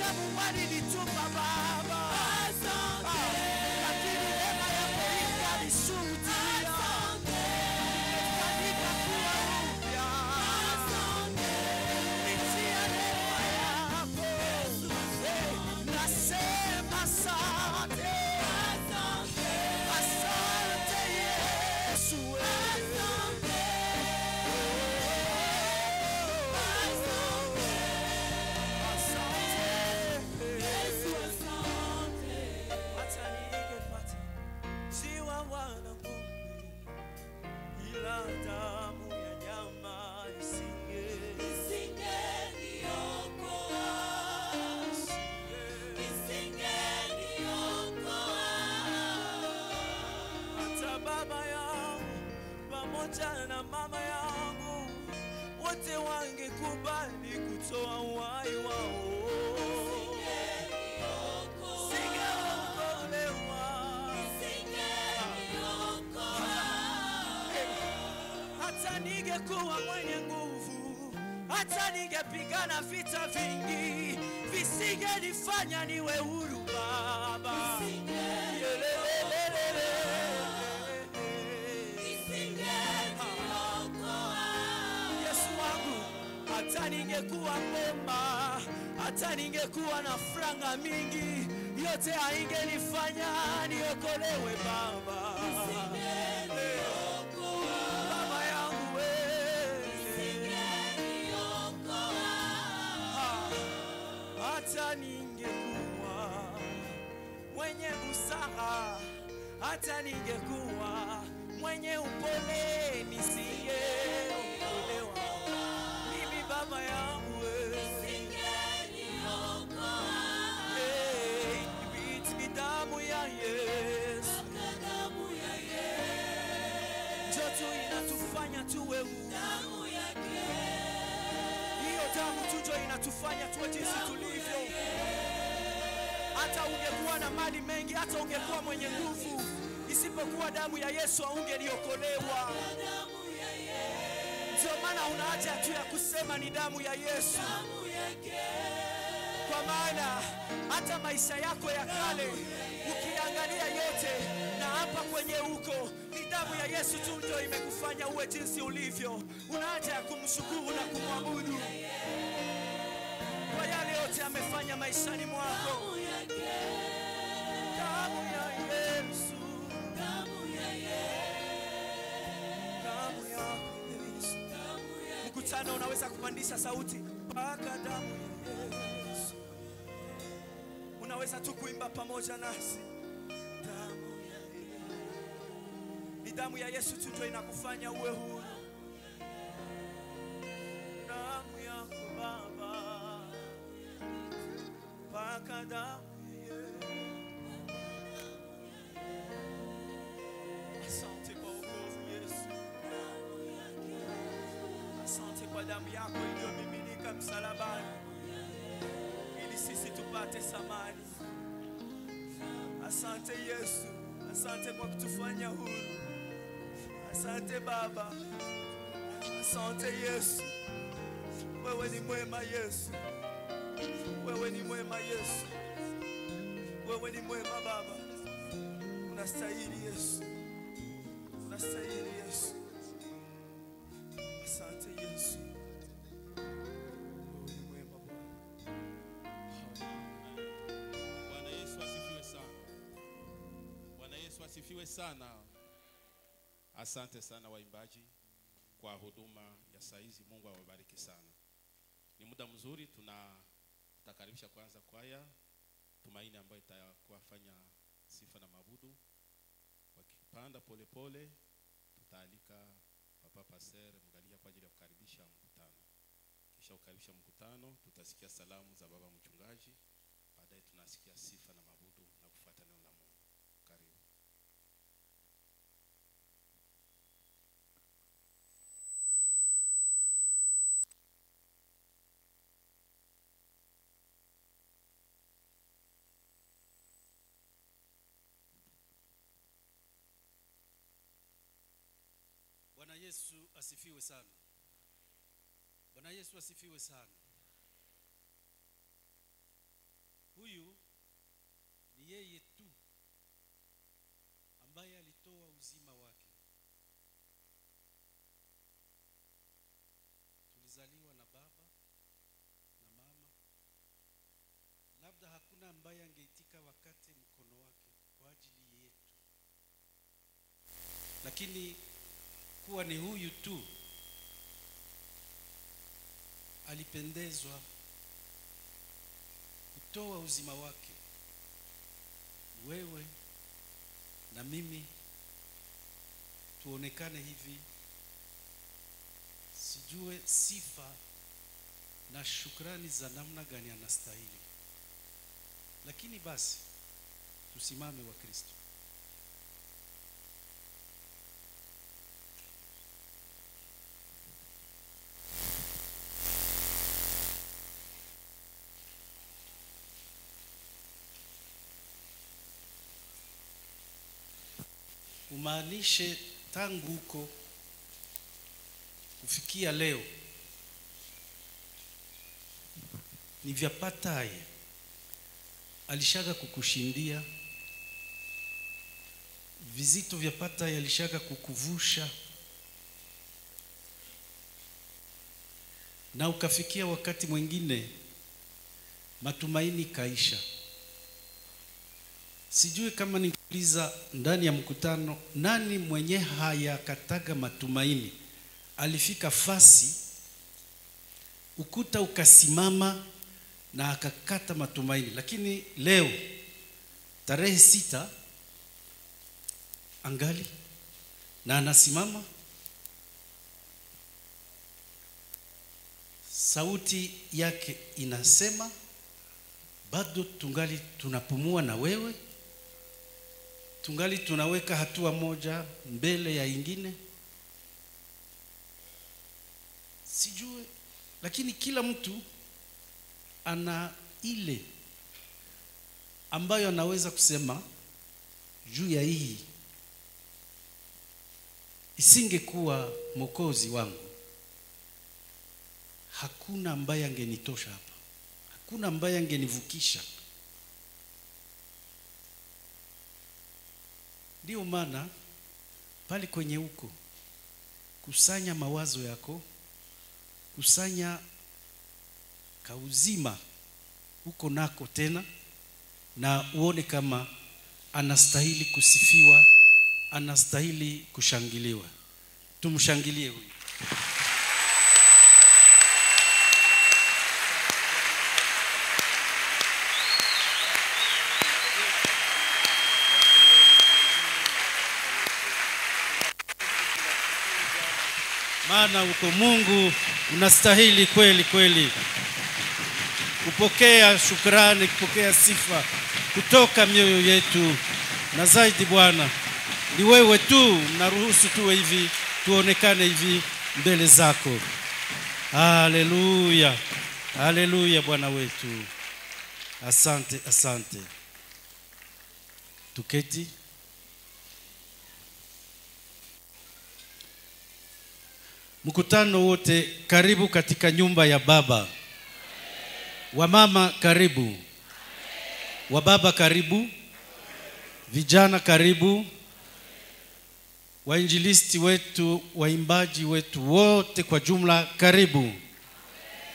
Wanadamu walinitupa Baba, lakini neema yako ikanishuhudia. Nimefanyika kuwa upya kupitia neema yako. Nasema asante, asante Yesu. Damu ya nyama isingeniokoa. Hata baba yangu pamoja na mama yangu wote wangekubali kutoa uhai wao, hata ningekuwa mwenye nguvu, hata ningepigana vita vingi, visingenifanya niwe huru Baba. Yesu wangu, hata ningekuwa bomba, hata ningekuwa na franga mingi, yote haingenifanya niokolewe Baba. Hata ningekuwa mwenye busara, hata ningekuwa mwenye upole, nisingeokolewa mimi Baba yangu. Ni damu ya Yesu, joto inatufanya tuwe huru. Hiyo damu tujo inatufanya tuwe jinsi tulivyo. Hata ungekuwa na mali mengi, hata ungekuwa mwenye nguvu, isipokuwa damu ya Yesu haungeliokolewa. Ndio maana una haja tu ya kusema ni damu ya Yesu, kwa maana hata maisha yako ya kale ukiangalia yote na hapa kwenye uko, ni damu ya Yesu tu ndio imekufanya uwe jinsi ulivyo. Una haja ya kumshukuru na kumwabudu kwa yale yote amefanya maishani mwako. Damu ya Yesu, damu ya Yesu. Mkutano unaweza kupandisha sauti mpaka damu ya Yesu. Unaweza tu kuimba pamoja nasi. Damu ya Yesu. Ni damu ya Yesu tu ndio inakufanya uwe huru. Damu yako Baba, mpaka damu ya Yesu. Asante kwa wokovu Yesu. Asante kwa damu yako iliyomiminika msalabani ili sisi tupate samani. Asante Yesu, asante kwa kutufanya huru. Asante Baba, asante Yesu. Wewe ni mwema Yesu, wewe ni mwema Yesu, wewe ni mwema Baba. Unastahili Yesu, unastahili Yesu. Asante Yesu, wewe ni mwema Bwana. Bwana Yesu asifiwe sana. Bwana Yesu asifiwe sana. Asante sana waimbaji kwa huduma ya saizi. Mungu awabariki sana. Ni muda mzuri tutakaribisha kwanza kwaya Tumaini ambayo itakuwafanya sifa na mabudu. Wakipanda pole pole tutaalika Papa Pastor Mgalia kwa ajili ya kukaribisha mkutano. Kisha kukaribisha mkutano tutasikia salamu za baba mchungaji. Baadaye tunasikia sifa na mabudu na kufuata neno la Mungu. Karibu. Bwana Yesu asifiwe sana. Bwana Yesu asifiwe sana. ilifika wakati mkono wake kwa ajili yetu, lakini kuwa ni huyu tu alipendezwa kutoa uzima wake, wewe na mimi tuonekane hivi. Sijue sifa na shukrani za namna gani anastahili, lakini basi tusimame wa Kristo. Umaanishe tangu huko kufikia leo ni vyapataye alishaka kukushindia, vizito vyapataye alishaka kukuvusha, na ukafikia wakati mwingine matumaini kaisha. Sijui kama nikuuliza ndani ya mkutano, nani mwenye hayakataga matumaini? Alifika fasi ukuta ukasimama na akakata matumaini, lakini leo tarehe 6 angali na anasimama. Sauti yake inasema bado tungali tunapumua na wewe, tungali tunaweka hatua moja mbele ya ingine. Sijue, lakini kila mtu ana ile ambayo anaweza kusema juu ya hii. Isingekuwa Mwokozi wangu, hakuna ambaye angenitosha hapa, hakuna ambaye angenivukisha. Ndio maana pale kwenye huko, kusanya mawazo yako, kusanya kauzima huko nako tena, na uone kama anastahili kusifiwa, anastahili kushangiliwa. Tumshangilie huyu. Maana uko Mungu unastahili kweli kweli kupokea shukrani, kupokea sifa kutoka mioyo yetu. Na zaidi Bwana, ni wewe tu naruhusu tuwe hivi, tuonekane hivi mbele zako. Haleluya, haleluya Bwana wetu. Asante, asante. Tuketi. Mkutano wote karibu katika nyumba ya Baba. Wamama karibu. Wababa karibu. Vijana karibu. Wainjilisti wetu, waimbaji wetu wote kwa jumla karibu.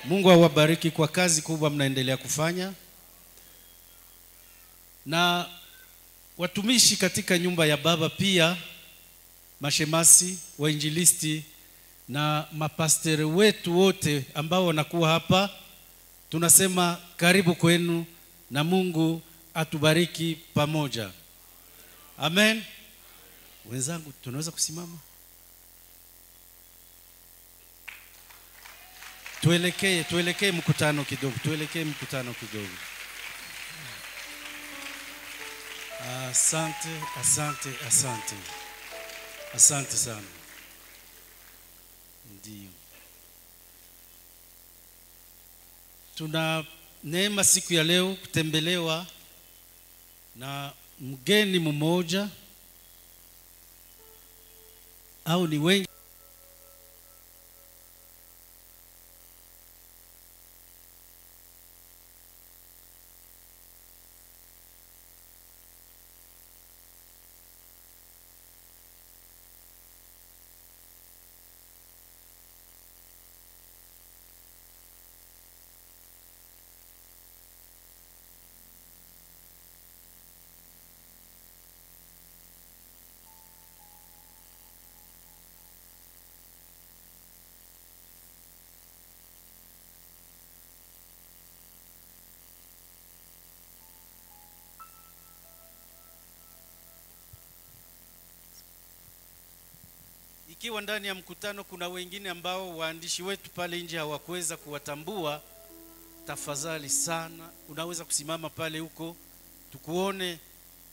Mungu awabariki kwa kazi kubwa mnaendelea kufanya. Na watumishi katika nyumba ya Baba pia, mashemasi, wainjilisti na mapasteri wetu wote ambao wanakuwa hapa, tunasema karibu kwenu na Mungu atubariki pamoja. Amen. Wenzangu, tunaweza kusimama? Tuelekee mkutano kidogo, Asante, asante, asante. Asante sana. Ndiyo. Tuna neema siku ya leo kutembelewa na mgeni mmoja au ni wengi. ikiwa ndani ya mkutano kuna wengine ambao waandishi wetu pale nje hawakuweza kuwatambua, tafadhali sana unaweza kusimama pale huko tukuone,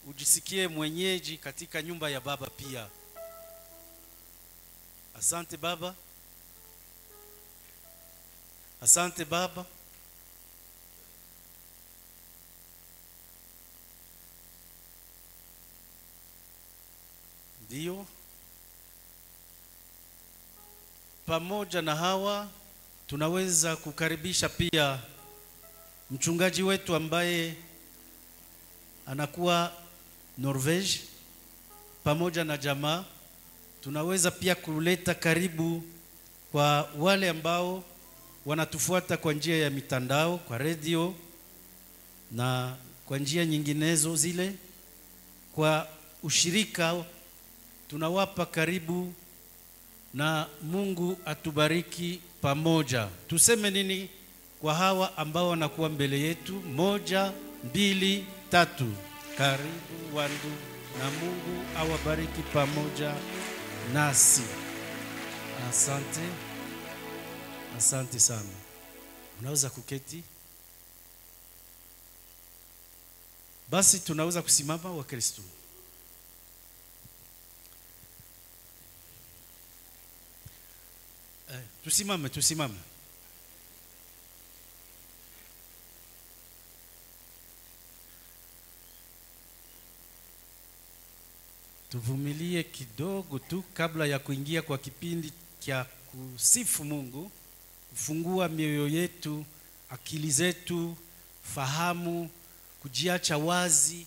ujisikie mwenyeji katika nyumba ya Baba pia. Asante Baba. Asante Baba. Ndio. Pamoja na hawa tunaweza kukaribisha pia mchungaji wetu ambaye anakuwa Norvege pamoja na jamaa. Tunaweza pia kuleta karibu kwa wale ambao wanatufuata kwa njia ya mitandao, kwa radio na kwa njia nyinginezo zile. Kwa ushirika tunawapa karibu, na Mungu atubariki pamoja. Tuseme nini kwa hawa ambao wanakuwa mbele yetu? 1, 2, 3. Karibu wandu, na Mungu awabariki pamoja nasi. Asante. Asante sana. Unaweza kuketi. Basi tunaweza kusimama wa Kristo. Tusimame. Tuvumilie kidogo tu kabla ya kuingia kwa kipindi cha kusifu Mungu, kufungua mioyo yetu, akili zetu, fahamu, kujiacha wazi,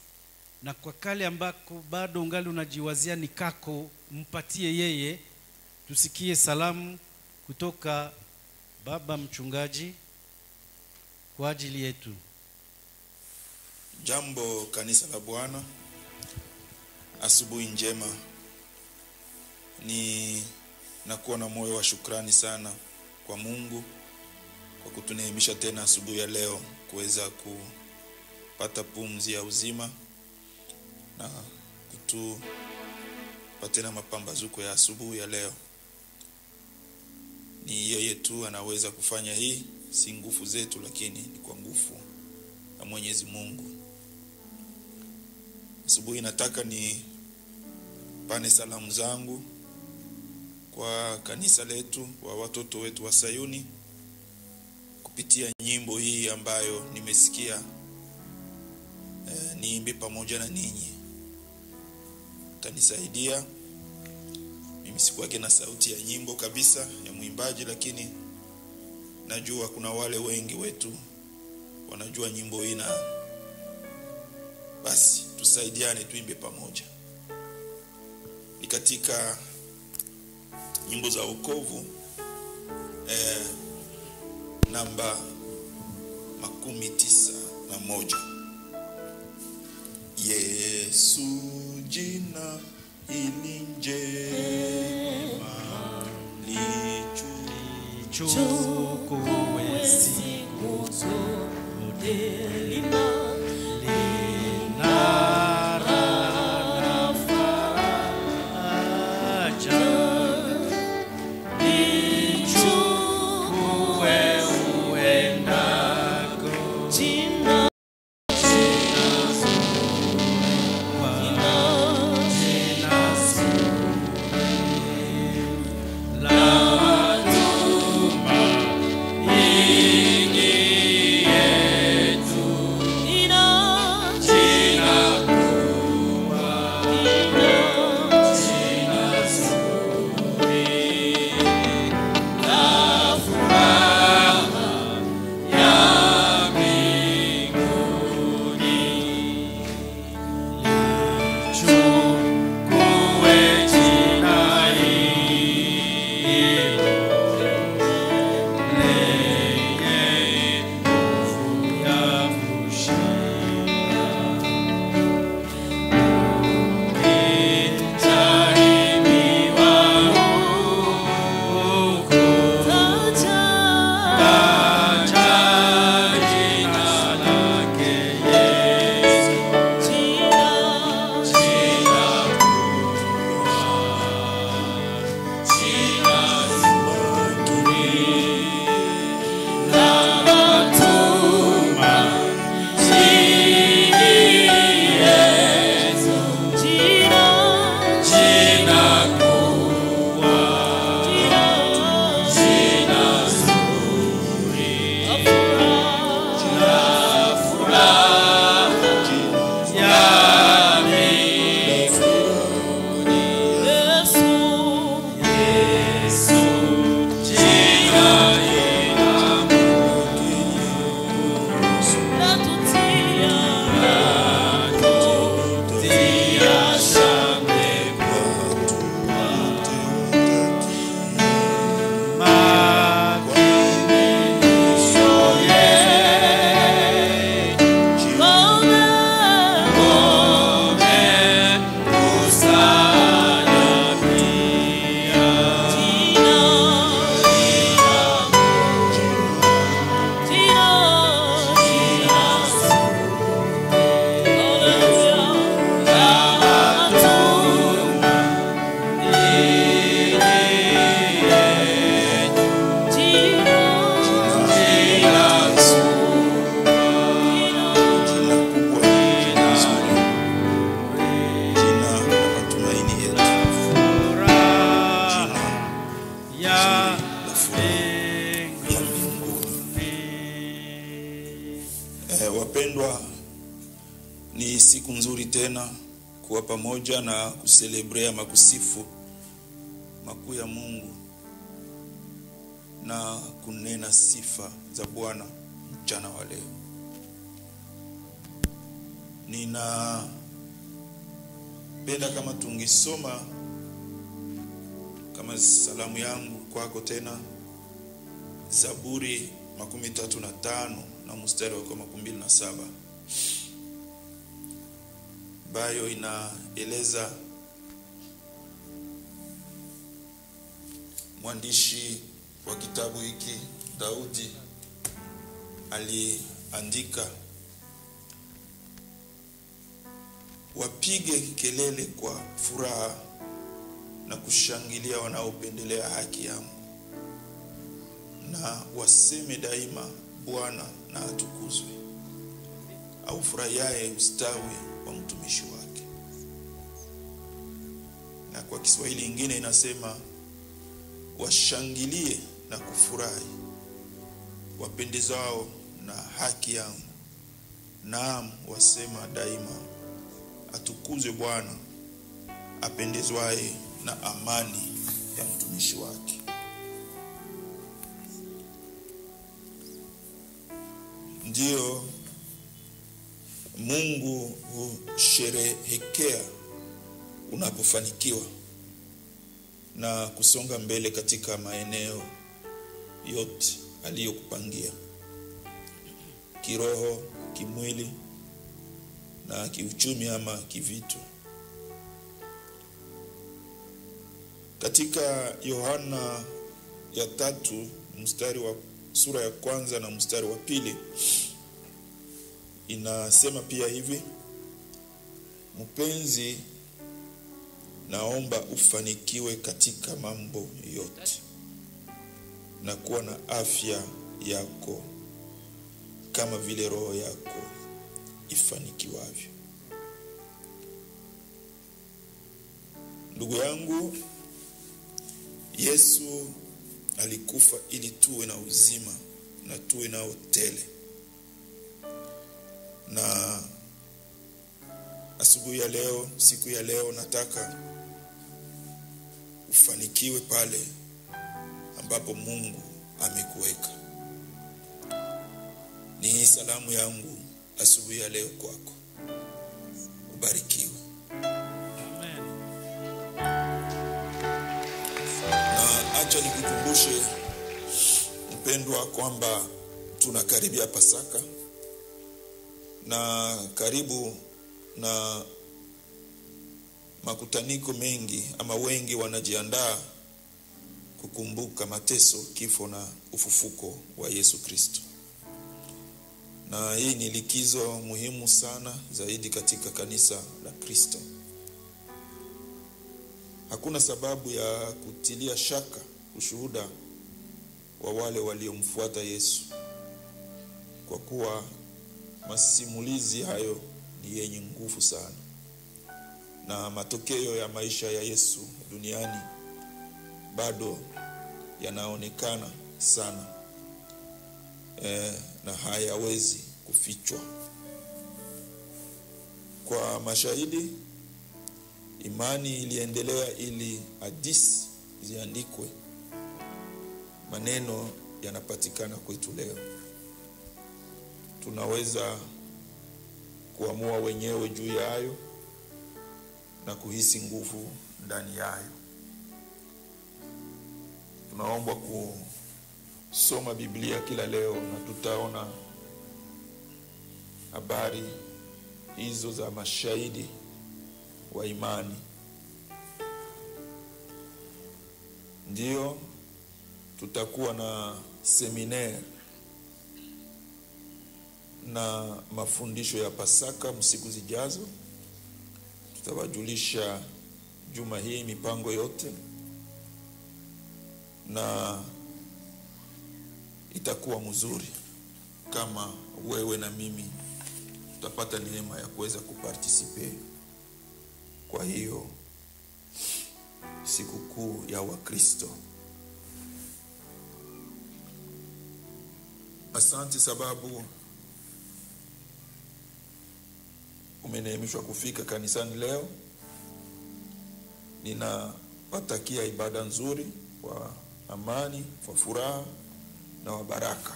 na kwa kale ambako bado ungali unajiwazia ni kako, mpatie yeye. Tusikie salamu kutoka baba mchungaji kwa ajili yetu. Jambo kanisa la Bwana, asubuhi njema. Ni nakuwa na moyo wa shukrani sana kwa Mungu kwa kutuneemisha tena asubuhi ya leo kuweza kupata pumzi ya uzima na kutupatia mapambazuko ya asubuhi ya leo. Ni yeye tu anaweza kufanya hii, si nguvu zetu, lakini ni kwa nguvu ya Mwenyezi Mungu. Asubuhi nataka ni pane salamu zangu kwa kanisa letu, kwa watoto wetu wa Sayuni, kupitia nyimbo hii ambayo nimesikia niimbe pamoja na ninyi. Tanisaidia. Mimi sikuwake na sauti ya nyimbo kabisa ya mwimbaji, lakini najua kuna wale wengi wetu wanajua nyimbo hii, na basi tusaidiane tuimbe pamoja. Ni katika nyimbo za wokovu namba 91. Yesu jina hili njema lichukue siku zote, Wapendwa, ni siku nzuri tena kuwa pamoja na kuselebrea makusifu makuu ya Mungu na kunena sifa za Bwana mchana wa leo. Ninapenda kama tungisoma kama salamu yangu kwako tena Zaburi 35 na mstari wa 27, ambayo inaeleza mwandishi wa kitabu hiki Daudi aliandika, wapige kelele kwa furaha na kushangilia wanaopendelea haki yangu, na waseme daima Bwana na atukuzwe, au furahiaye ustawi wa mtumishi wake. Na kwa Kiswahili ingine inasema, washangilie na kufurahi wapendezao na haki yangu, naam wasema daima atukuzwe Bwana apendezwaye na amani ya mtumishi wake. Ndio Mungu husherehekea unapofanikiwa na kusonga mbele katika maeneo yote aliyokupangia, kiroho, kimwili na kiuchumi ama kivitu. Katika Yohana ya 3 mstari wa sura ya 1 na mstari wa 2 inasema pia hivi, mpenzi, naomba ufanikiwe katika mambo yote na kuwa na afya yako kama vile roho yako ifanikiwavyo. Ndugu yangu, Yesu alikufa ili tuwe na uzima na tuwe nao tele. Na asubuhi ya leo, siku ya leo, nataka ufanikiwe pale ambapo Mungu amekuweka. Ni salamu yangu asubuhi ya leo kwako. Ubarikiwe. Amen. Na acha nikukumbushe mpendwa kwamba tunakaribia Pasaka, na karibu na makutaniko mengi ama wengi wanajiandaa kukumbuka mateso, kifo na ufufuko wa Yesu Kristo. Na hii ni likizo muhimu sana zaidi katika kanisa la Kristo. Hakuna sababu ya kutilia shaka ushuhuda wa wale waliomfuata Yesu, kwa kuwa masimulizi hayo ni yenye nguvu sana, na matokeo ya maisha ya Yesu duniani bado yanaonekana sana, na hayawezi kufichwa. Kwa mashahidi, imani iliendelea ili hadithi ziandikwe. Maneno yanapatikana kwetu leo. Tunaweza kuamua wenyewe juu ya hayo na kuhisi nguvu ndani yayo. Tunaomba kusoma Biblia kila leo, na tutaona habari hizo za mashahidi wa imani. Ndio tutakuwa na seminar na mafundisho ya Pasaka msiku zijazo. Tutawajulisha juma hii mipango yote, na itakuwa mzuri kama wewe na mimi tutapata neema ya kuweza kuparticipate kwa hiyo sikukuu ya Wakristo. Asante sababu umeneemeshwa kufika kanisani leo. Ninawatakia ibada nzuri wa amani, wa furaha na wa baraka.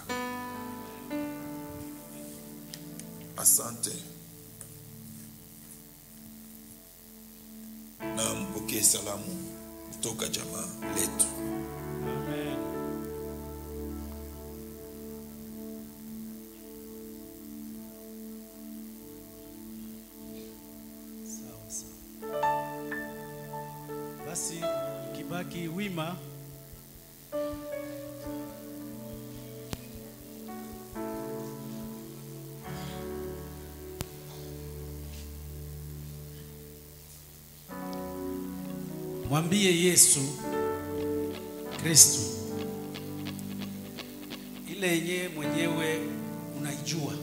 Asante. Na mpokee salamu kutoka jamaa letu. Amen. Sawa sawa. Basi ukibaki wima, mwambie Yesu Kristo ile yenyewe mwenyewe unaijua,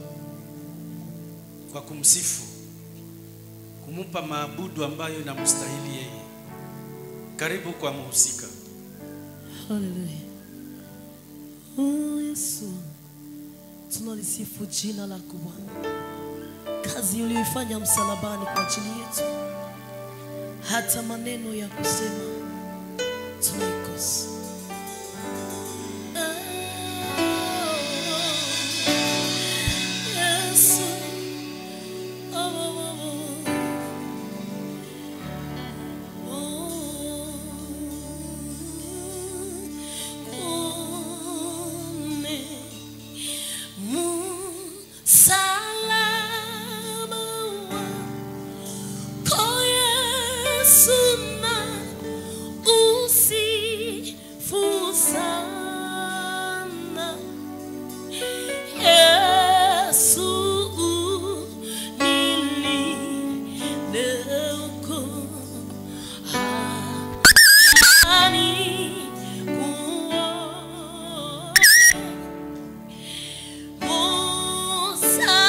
kwa kumsifu, kumupa maabudu ambayo inamstahili yeye. Karibu kwa mhusika. Haleluya. Oh Yesu, tunalisifu jina lako Bwana. Kazi uliyoifanya msalabani kwa ajili yetu, hata maneno ya kusema tunaikosa. Yesu, Musa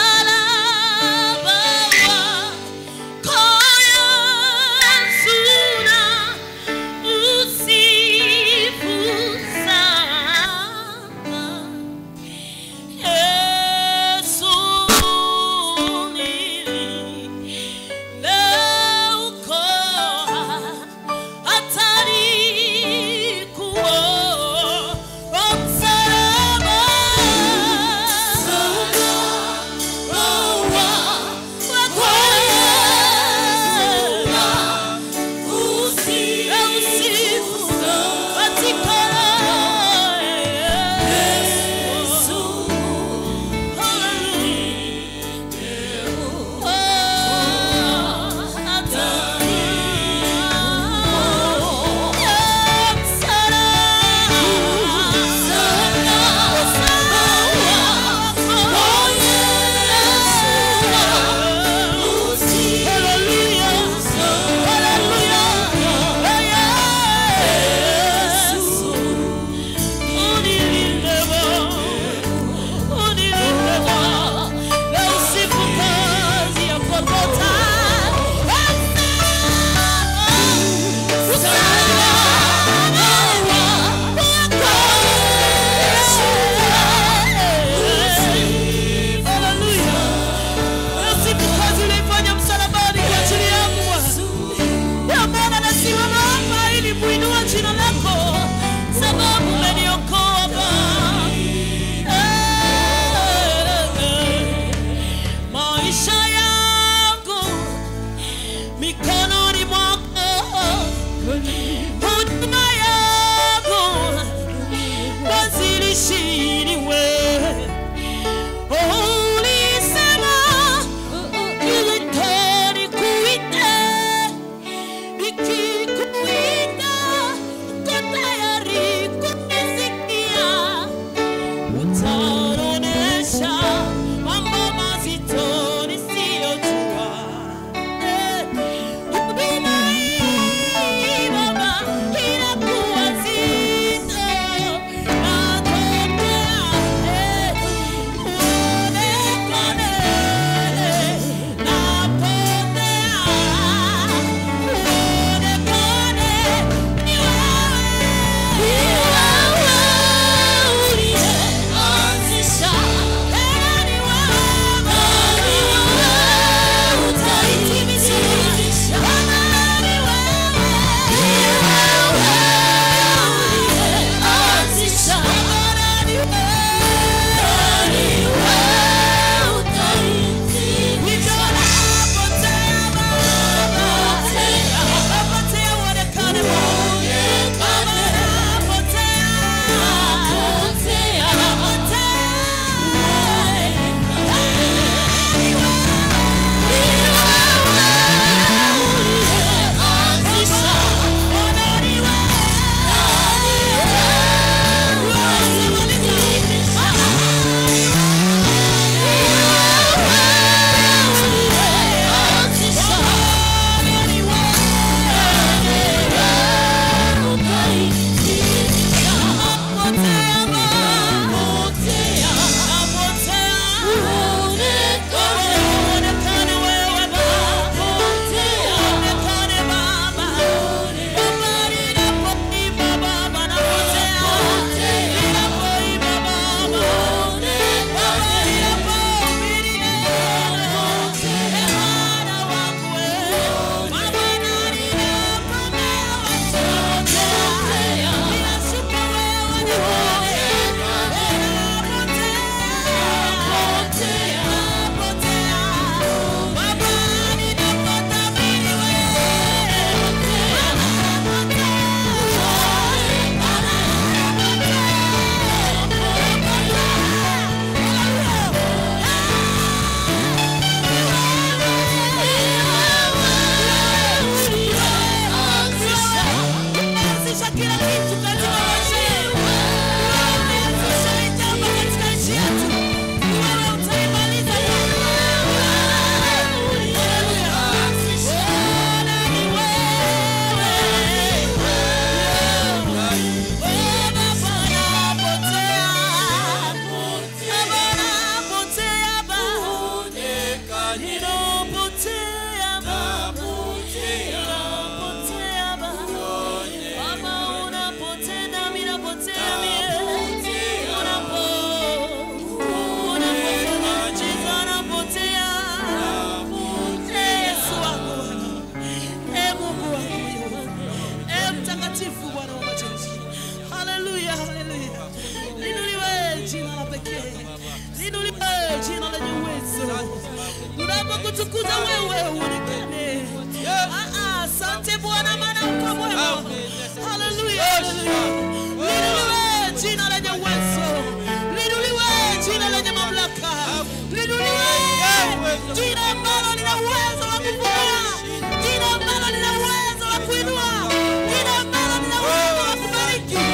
ninapotea Baba, ninapotea Baba, kama unapotenda mimi napotea mie, jina lenye uwezo. Tunapokutukuza wewe uonekane. Asante Bwana maana uko mwema. Haleluya. Linuliwe jina lenye uwezo. Linuliwe jina lenye mamlaka. Linuliwe jina ambalo lina uwezo wa kufungua. Jina ambalo lina uwezo wa kuinua. Jina ambalo lina uwezo wa kubariki.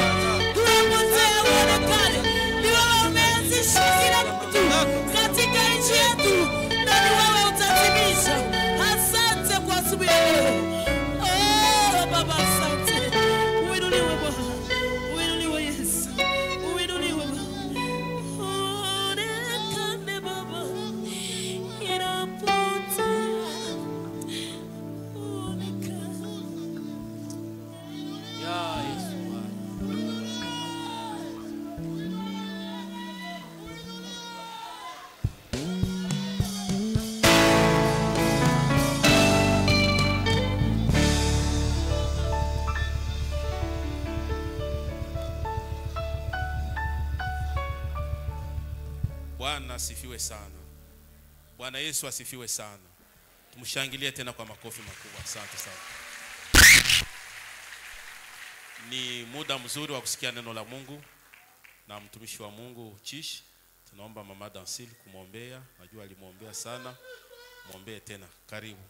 Tunapotea uonekane. Ni wewe umeanzisha kila kitu katika nchi yetu, na ni wewe utatimisha. Asante kwa asubuhi ya leo. Oh Baba, asante. Uinuliwe Bwana, uinuliwe Yesu, uinuliwe Baba. Onekane Baba, inapotea. Onekane. Ya Yesu Bwana. Bwana asifiwe sana. Bwana Yesu asifiwe sana. Tumshangilie tena kwa makofi makubwa. Asante sana. Ni muda mzuri wa kusikia neno la Mungu na mtumishi wa Mungu Chish. Tunaomba mama Dancil kumwombea. Najua alimwombea sana. Muombee tena. Karibu.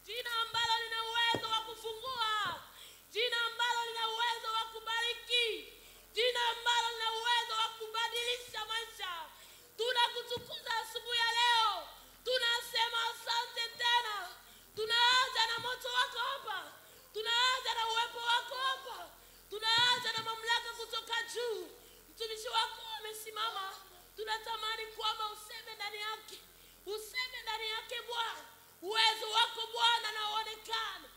Jina ambalo lina uwezo wa kufungua. Jina ambalo lina uwezo wa kubariki. Jina ambalo lina uwezo wa kubadilisha maisha. Tunakutukuza asubuhi ya leo. Tunasema asante tena. Tunaanza na moto wako hapa. Tunaanza na uwepo wako hapa. Tunaanza na mamlaka kutoka juu. Mtumishi wako amesimama. Tunatamani kwamba useme ndani yake. Useme ndani yake Bwana. Uwezo wako Bwana na uonekane.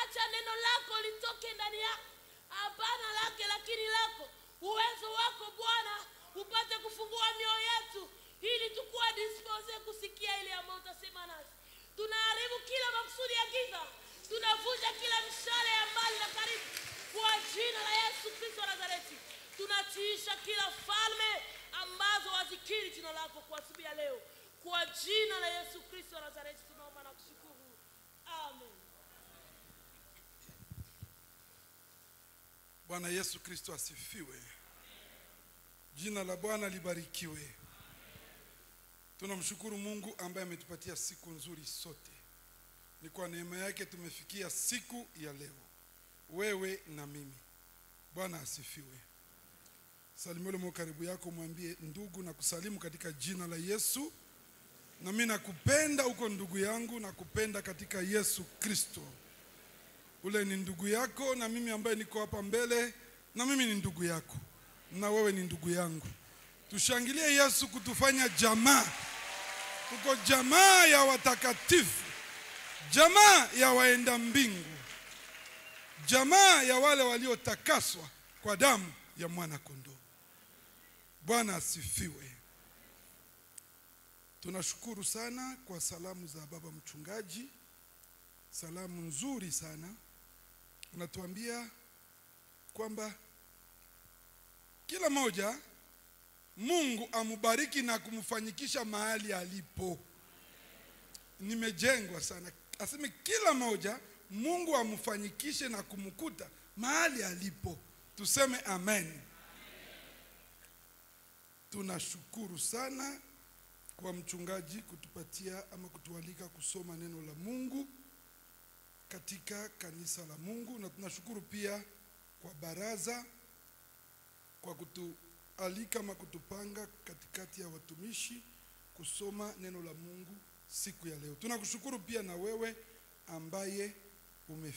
Acha neno lako litoke ndani yako. Hapana lake lakini lako. Uwezo wako Bwana upate kufungua mioyo yetu ili tukue dispose kusikia ile ambayo utasema nasi. Tunaharibu kila makusudi ya giza. Tunavunja kila mishale ya mbali na karibu. Kwa jina la Yesu Kristo wa Nazareti. Tunatiisha kila falme ambazo hazikiri jina lako kwa asubuhi ya leo. Kwa jina la Yesu Kristo wa Nazareti tunaomba na kushukuru. Amen. Bwana Yesu Kristo asifiwe. Jina la Bwana libarikiwe. Tunamshukuru Mungu ambaye ametupatia siku nzuri sote. Ni kwa neema yake tumefikia siku ya leo. Wewe na mimi. Bwana asifiwe. Salimia mwa karibu yako, mwambie ndugu na kusalimu katika jina la Yesu. Na mimi nakupenda uko ndugu yangu, nakupenda katika Yesu Kristo. Ule ni ndugu yako na mimi ambaye niko hapa mbele, na mimi ni ndugu yako na wewe ni ndugu yangu. Tushangilie Yesu kutufanya jamaa. Tuko jamaa ya watakatifu, jamaa ya waenda mbingu, jamaa ya wale waliotakaswa kwa damu ya mwana kondoo. Bwana asifiwe. Tunashukuru sana kwa salamu za baba mchungaji. Salamu nzuri sana. Unatuambia kwamba kila moja Mungu amubariki na kumfanyikisha mahali alipo. Nimejengwa sana. Aseme kila moja Mungu amfanyikishe na kumkuta mahali alipo. Tuseme amen. Tunashukuru sana kwa mchungaji kutupatia ama kutualika kusoma neno la Mungu katika kanisa la Mungu, na tunashukuru pia kwa baraza kwa kutualika ama kutupanga katikati ya watumishi kusoma neno la Mungu siku ya leo. Tunakushukuru pia na wewe ambaye